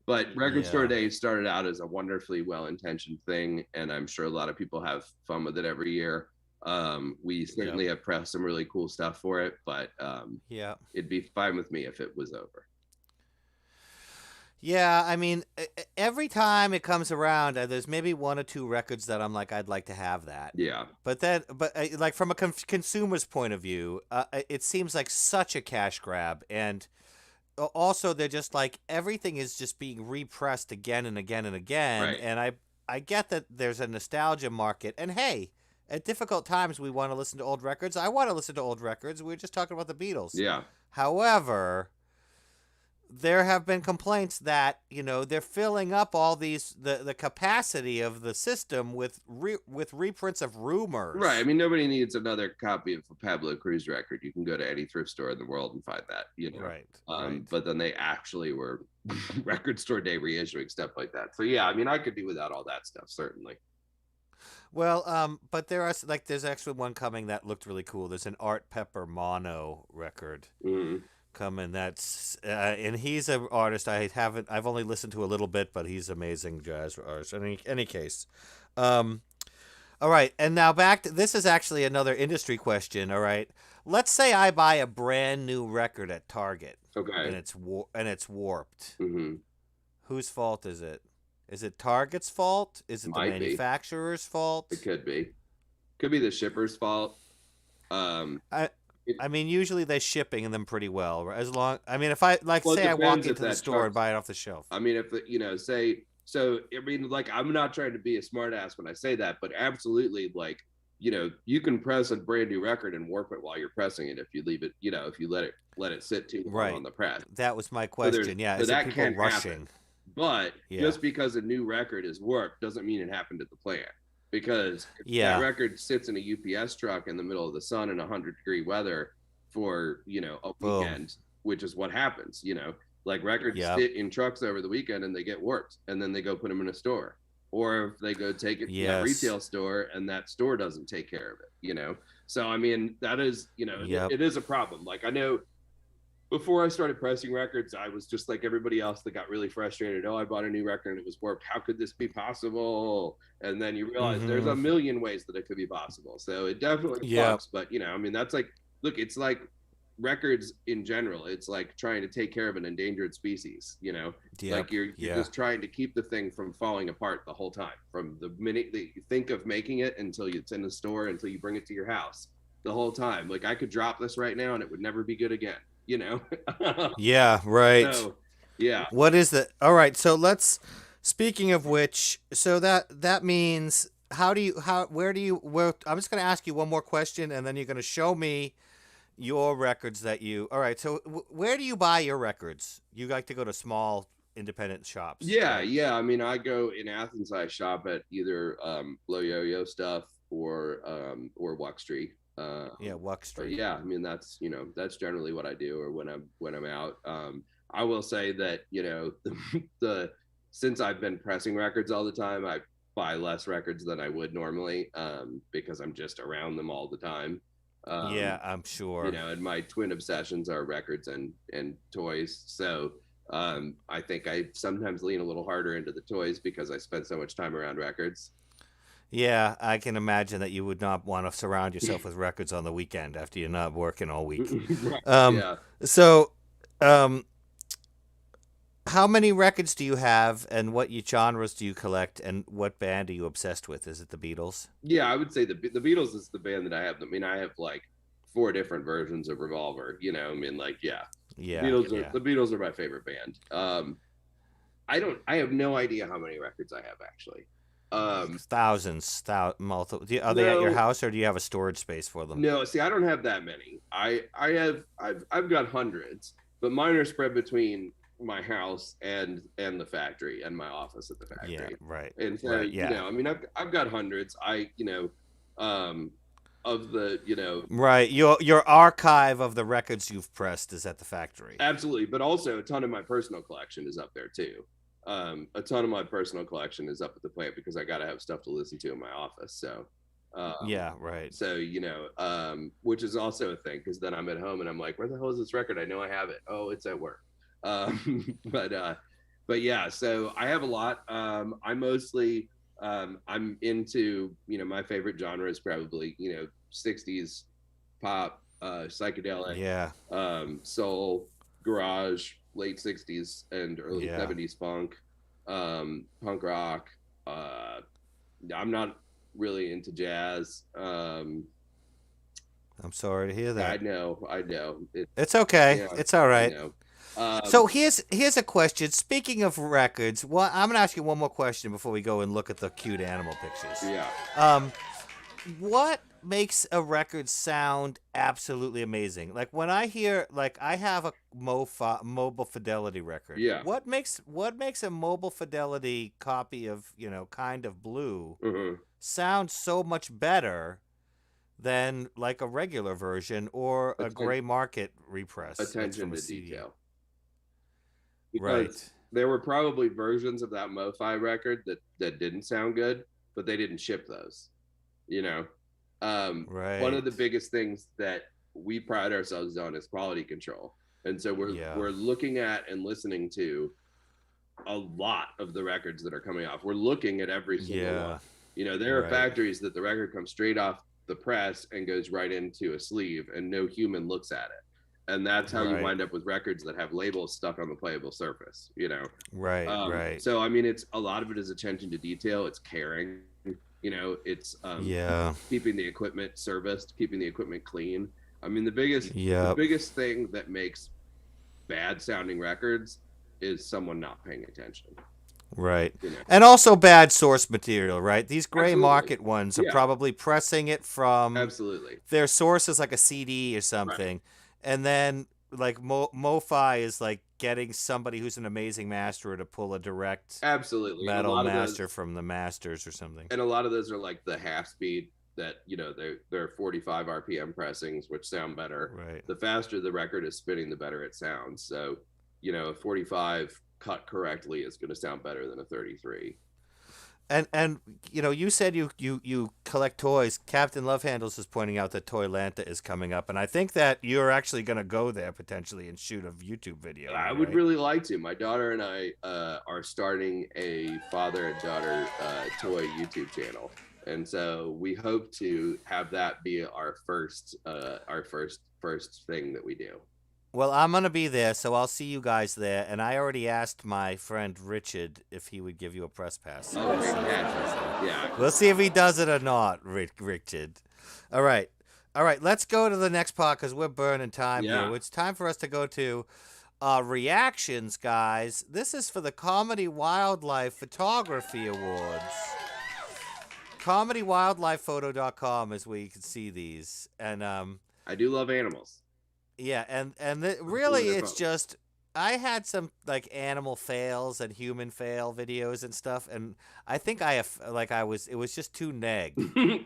But Record Store Yeah. Day started out as a wonderfully well-intentioned thing, and I'm sure a lot of people have fun with it every year. We Yep. certainly have pressed some really cool stuff for it, but Yeah. it'd be fine with me if it was over. Yeah, I mean, every time it comes around, there's maybe one or two records that I'm like, I'd like to have that. Yeah, But like from a consumer's point of view, it seems like such a cash grab, and also they're just like everything is just being repressed again and again and again, right. and I get that there's a nostalgia market, and hey, at difficult times we want to listen to old records. I want to listen to old records. We were just talking about the Beatles. Yeah, However, there have been complaints that they're filling up all the capacity of the system with reprints of right. I rumors. mean, nobody needs another copy of a Pablo Cruz record. You can go to any thrift store in the world and find that, Right, right. But then they actually were Record Store Day reissuing stuff like that. So yeah, I mean, I could do without all that stuff, certainly. Well, but there's actually one coming that looked really cool. There's an Art Pepper mono record Mm. coming. And he's an artist I've only listened to a little bit, but he's amazing jazz artist. In any case, um, all right. And now back to this is actually another industry question. All right, let's say I buy a brand new record at Target, Okay. and it's warped. Hmm. Whose fault is it? Is it Target's fault? Is it the Might be. manufacturer's It fault? could be. Could be the shipper's fault. Um, I it, I mean, usually they're shipping them pretty well. Right? As long, I mean, if I like well, it say I walk depends if into the that store and truck's. buy it off the shelf. I mean, if say so. I mean, like, I'm not trying to be a smartass when I say that, but absolutely, like, you can press a brand new record and warp it while you're pressing it if you leave it. If you let it sit too long on Right. the press. That was my So there's question. Yeah, so is it that people can happen. rushing? But Yeah. just because a new record is warped doesn't mean it happened at the plant. Because if that Yeah. record sits in a UPS truck in the middle of the sun in 100-degree weather for, a Boom. weekend, which is what happens, like records Yep. sit in trucks over the weekend and they get warped and then they go put them in a store. Or if they go take it to that Yes. retail store and that store doesn't take care of it. So, I mean, that is, Yep. it is a problem. Like, I know before I started pressing records, I was just like everybody else that got really frustrated. Oh, I bought a new record and it was warped. How could this be possible? And then you realize there's Mm-hmm. a million ways that it could be possible. So it definitely Yep. sucks. But I mean, that's like, look, it's like records in general. It's like trying to take care of an endangered species. Like Yep. you're Yeah. just trying to keep the thing from falling apart the whole time, from the minute that you think of making it until it's in the store, until you bring it to your house. The whole time, like I could drop this right now and it would never be good again. You know. Yeah. Right. So, yeah, What is the? All right. So let's. Speaking of which, so that means how do you how where do you where? I'm just going to ask you one more question, and then you're going to show me your records that you. All right. So where do you buy your records? You like to go to small independent shops, yeah, right? yeah. I mean, I go in Athens. I shop at either Blow Yo-Yo stuff or Walk Street. Yeah, Wuck But Street. yeah, I mean that's generally what I do, or when I'm out. I will say that the since I've been pressing records all the time, I buy less records than I would normally, because I'm just around them all the time. Yeah, Um, I'm sure. and my twin obsessions are records and toys. So I think I sometimes lean a little harder into the toys because I spend so much time around records. Yeah, I can imagine that you would not want to surround yourself with records on the weekend after you're not working all week. Right. Um, Yeah. so, um, how many records do you have, and what genres do you collect, and what band are you obsessed with? Is it the Beatles? Yeah, I would say the Beatles is the band that I have. I mean, I have like four different versions of Revolver. I mean, like, yeah, Yeah, yeah. The Beatles are my favorite band. I have no idea how many records I have actually. Thousands, multiple. Are they at your No, house, or do you have a storage space for them? no. See, I don't have that many. I've got hundreds, but mine are spread between my house and the factory and my office at the Yeah, factory. right. And so, Right. Yeah. I mean, I've got hundreds. Um, of the, Right. Your archive of the records you've pressed is at the factory. absolutely, but also a ton of my personal collection is up there too. A ton of my personal collection is up at the plant because I got to have stuff to listen to in my office. So, um, Yeah, right. which is also a thing because then I'm at home and I'm like, where the hell is this record? I know I have it. Oh, it's at work. But yeah, so I have a lot. I mostly I'm into, my favorite genre is probably, 60s pop, psychedelic, Yeah. soul, garage, late 60s and early Yeah. 70s funk, punk rock. I'm not really into jazz. I'm sorry to hear I that. know, I know. It's okay. Yeah, It's all I right. know. So here's a question. Speaking of records, I'm gonna ask you one more question before we go and look at the cute animal pictures. Yeah. Um, what makes a record sound absolutely amazing? Like when I hear, like I have a mobile fidelity record. Yeah. What makes a mobile fidelity copy of Kind of Blue Uh-huh. sound so much better than like a regular version or a Atten- gray market repress that's attention from a to CD? detail. Right. Because there were probably versions of that MoFi record that didn't sound good, but they didn't ship those. You know, one of Right. the biggest things that we pride ourselves on is quality control, and so Yeah. we're looking at and listening to a lot of the records that are coming off. We're looking at every single one. Yeah. There are Right. factories that the record comes straight off the press and goes right into a sleeve, and no human looks at it. And that's how you Right. wind up with records that have labels stuck on the playable surface. Right. Right. So I mean, it's a lot of it is attention to detail. It's caring. It's Yeah. keeping the equipment serviced, keeping the equipment clean. I mean, the Yep. biggest thing that makes bad sounding records is someone not paying attention. Right. You know, And also bad source material, right? These gray absolutely, market ones are yeah, probably pressing it from absolutely, their source is like a CD or right, something. And then like MoFi is like getting somebody who's an amazing masterer to pull a direct absolutely, metal master from the masters or something. and a lot of those are like the half speed that they're 45 RPM pressings, which sound better. Right. The faster the record is spinning, the better it sounds. So, a 45 cut correctly is going to sound better than a 33. And you said you collect toys. Captain Love Handles is pointing out that Toylanta is coming up, and I think that you're actually going to go there potentially and shoot a YouTube video. I would right? really like to. My daughter and I are starting a father and daughter toy YouTube channel, and so we hope to have that be our first thing that we do. Well, I'm going to be there, so I'll see you guys there. And I already asked my friend Richard if he would give you a press pass. So Oh, great catch. Yeah. we'll see if he does it or not, Richard. All right. All right, let's go to the next part because we're burning time Yeah. here. It's time for us to go to reactions, guys. This is for the Comedy Wildlife Photography Awards. ComedyWildlifePhoto.com is where you can see these. And I do love animals. yeah, really their it's photos. just I had some like animal fails and human fail videos and stuff, and I think it was just too neg.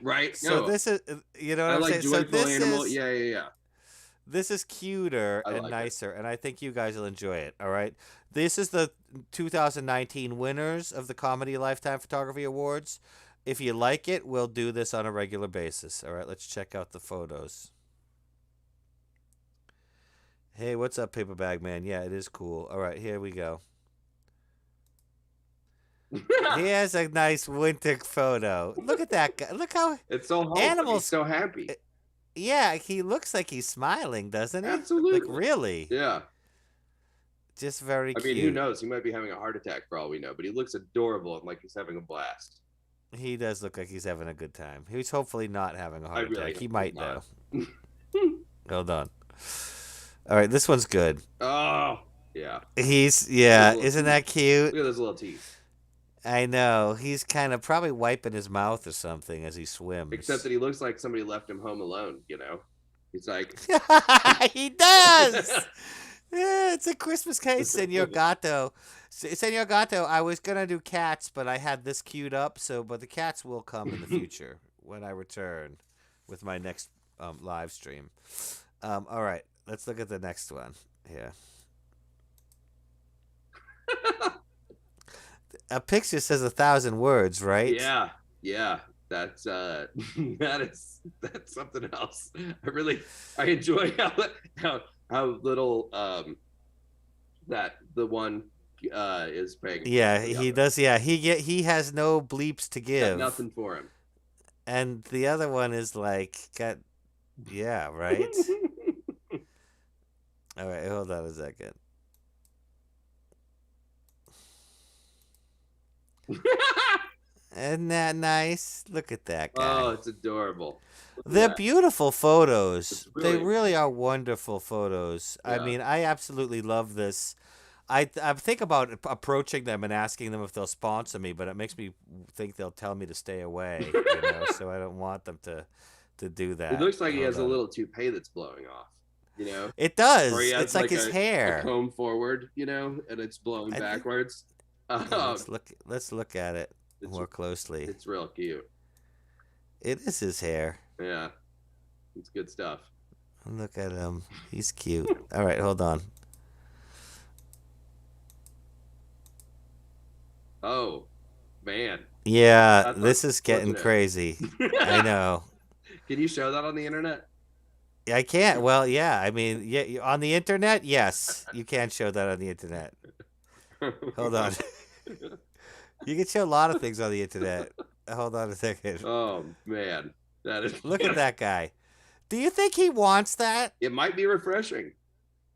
Right? So No, this is what I I'm like saying. So joyful this animal. is Yeah. this is cuter I and like it. nicer, and I think you guys will enjoy it. All right, this is the 2019 winners of the Comedy Lifetime Photography Awards. If you like it, we'll do this on a regular basis. All right, let's check out the photos. Hey, what's up, Paper Bag Man? Yeah, it is cool. All right, here we go. Here's a nice winter photo. Look at that guy. Look how It's so wholesome. animals. He's so happy. Yeah, he looks like he's smiling, doesn't he? Absolutely. Like really. Yeah. Just very I cute. mean, who knows? He might be having a heart attack for all we know, but he looks adorable and like he's having a blast. He does look like he's having a good time. He's hopefully not having a heart really attack. He hope might he's not. though. Hold on. All right, this one's good. Oh, yeah. Isn't that cute? Look at those little teeth. I know. He's kind of probably wiping his mouth or something as he swims. Except that he looks like somebody left him home alone, He's like, he does. Yeah, it's a Christmas case, Senor Gato. Senor Gato, I was gonna do cats, but I had this queued up. But the cats will come in the future when I return with my next live stream. All right, let's look at the next one here. A picture says 1,000 words, right? Yeah, yeah. That's that's something else. I enjoy how little that the one is paying. Yeah, For the he other. does. Yeah, he has no bleeps to Got give, nothing for him. and the other one is like got. Yeah, right. All right, hold on a second. Isn't that nice? Look at that Oh, guy. it's adorable. Look at They're that. beautiful photos. It's They really, really are wonderful photos. I yeah. mean, I absolutely love this. I think about approaching them and asking them if they'll sponsor me, but it makes me think they'll tell me to stay away. So I don't want them to do It that. looks like he Hold has a on. little toupee that's blowing off, It or he does. has It's like like his a hair. comb forward, and it's blowing I think. backwards. Yeah, Um, let's look at it it's more closely. it's real cute. It is his hair. Yeah, it's good stuff. Look at him. He's cute. All right, hold on. Oh man, Yeah, that's this is getting unfortunate. crazy. I know. Can you show that on the internet? I can't. Well, yeah. I mean, yeah, on the internet, yes, you can show that on the internet. Hold on. You can show a lot of things on the internet. Hold on a second. Oh man, that is. Look at that guy. Do you think he wants that? It might be refreshing,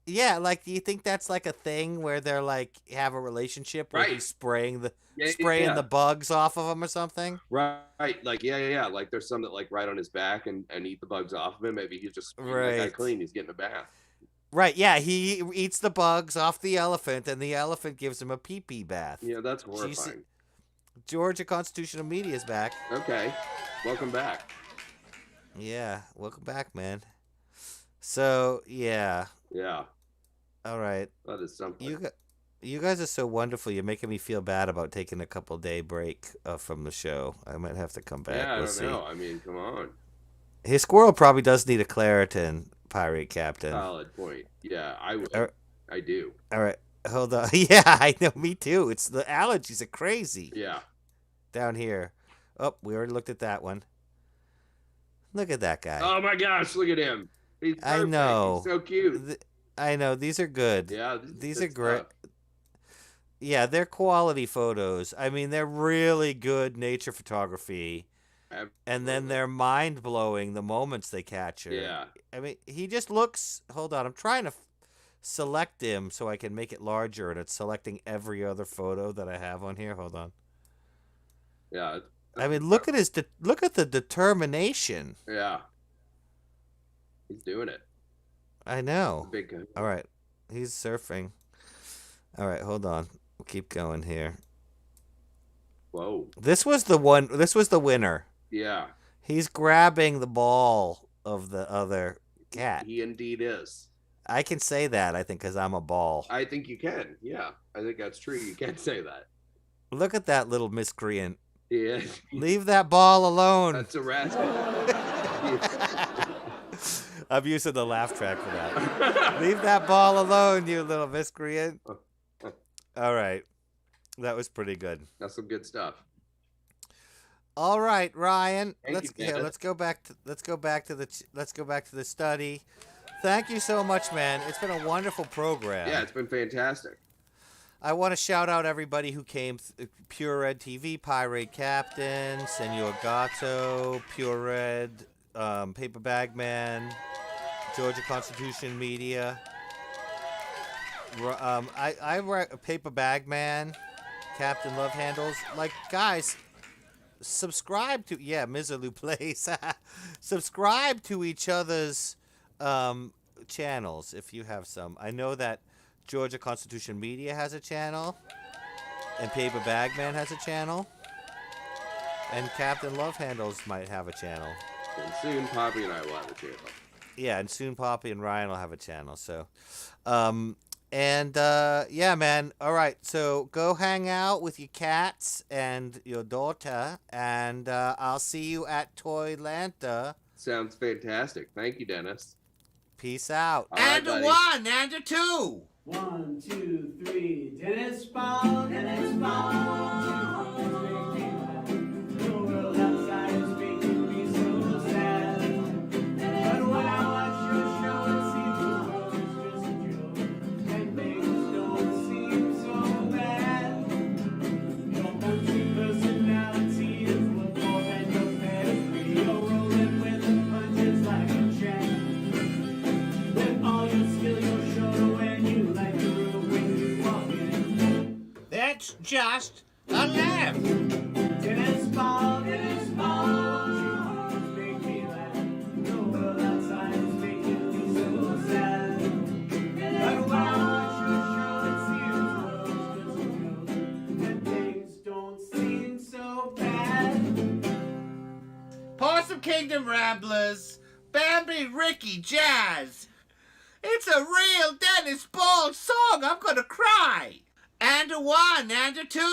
Yeah, like do you think that's like a thing where they're like have a relationship where right? he's spraying the Yeah, spraying yeah. the bugs off of him or something? Right. Like, yeah. Like, there's some that like ride on his back and eat the bugs off of him. Maybe he's just spraying that guy Right. clean. He's getting a bath. Right, yeah, he eats the bugs off the elephant and the elephant gives him a pee-pee bath. Yeah, that's Jeez, horrifying. Georgia Constitutional Media is back. Okay, welcome back. Yeah, welcome back, man. So, yeah. Yeah, All right. that is something. You guys are so wonderful. You're making me feel bad about taking a couple day break from the show. I might have to come back. Yeah, I We'll don't see. know. I mean, come on. His squirrel probably does need a Claritin, Pirate Captain. Solid point. Yeah, I would. All I do. right. Hold on. Yeah, I know. Me too. It's the allergies are crazy Yeah. down here. Oh, we already looked at that one. Look at that guy. Oh my gosh, look at him. He's perfect. I know. He's so cute. I know. These are good. Yeah, These are great. Yeah, they're quality photos. I mean, they're really good nature photography. And then they're mind blowing the moments they capture. Yeah. I mean, he just looks. Hold on. I'm trying to select him so I can make it larger, and it's selecting every other photo that I have on here. Hold on. Yeah. I mean, look at look at the determination. Yeah. He's doing it. I know. Big guy. All right. He's surfing. All right, hold on. We'll keep going here. Whoa. This was the one. This was the winner. Yeah. He's grabbing the ball of the other cat. He indeed is. I can say that, I think, because I'm a ball. I think you can. Yeah. I think that's true. You can say that. Look at that little miscreant. Yeah. Leave that ball alone. That's a rascal. I'm using the laugh track for that. Leave that ball alone, you little miscreant. All right. That was pretty good. That's some good stuff. All right, Ryan. Thank you, man. let's go back to the study. Thank you so much, man. It's been a wonderful program. Yeah, it's been fantastic. I want to shout out everybody who came. Pure Red TV, Pirate Captain, Senor Gato, Pure Red, Paper Bag Man, Georgia Constitution Media. I Paper Bag Man, Captain Love Handles. Like, guys, subscribe to Miserloo Place. Subscribe to each other's channels if you have some. I know that Georgia Constitution Media has a channel, and Paper Bagman has a channel, and Captain Love Handles might have a channel. And soon Poppy and I will have a channel. Yeah, and soon Poppy and Ryan will have a channel. So, And yeah, man. All right, so go hang out with your cats and your daughter, and I'll see you at Toylanta. Sounds fantastic. Thank you, Dennis. Peace out. All right, And a buddy. one, and a two. 1, 2, 3. Dennis Ball, Dennis Ball. The world outside is making me so sad. But when I watch your show, it seems the world is just a joke, and things don't seem so bad. Your multi-personality is worth more than your pedigree. You're rolling with the punches like a champ. With all your skill, you're sure when you like the room when you walk in. That's just a laugh. Dennis Ball, Dennis Ball. You make me laugh. The world outside is making me so sad. But when I watch your show, it seems the world's just a joke, and things don't seem so bad. Possum Kingdom Ramblers, Bambi Ricky Jazz. It's a real Dennis Ball song. I'm gonna cry. And a one, and a two.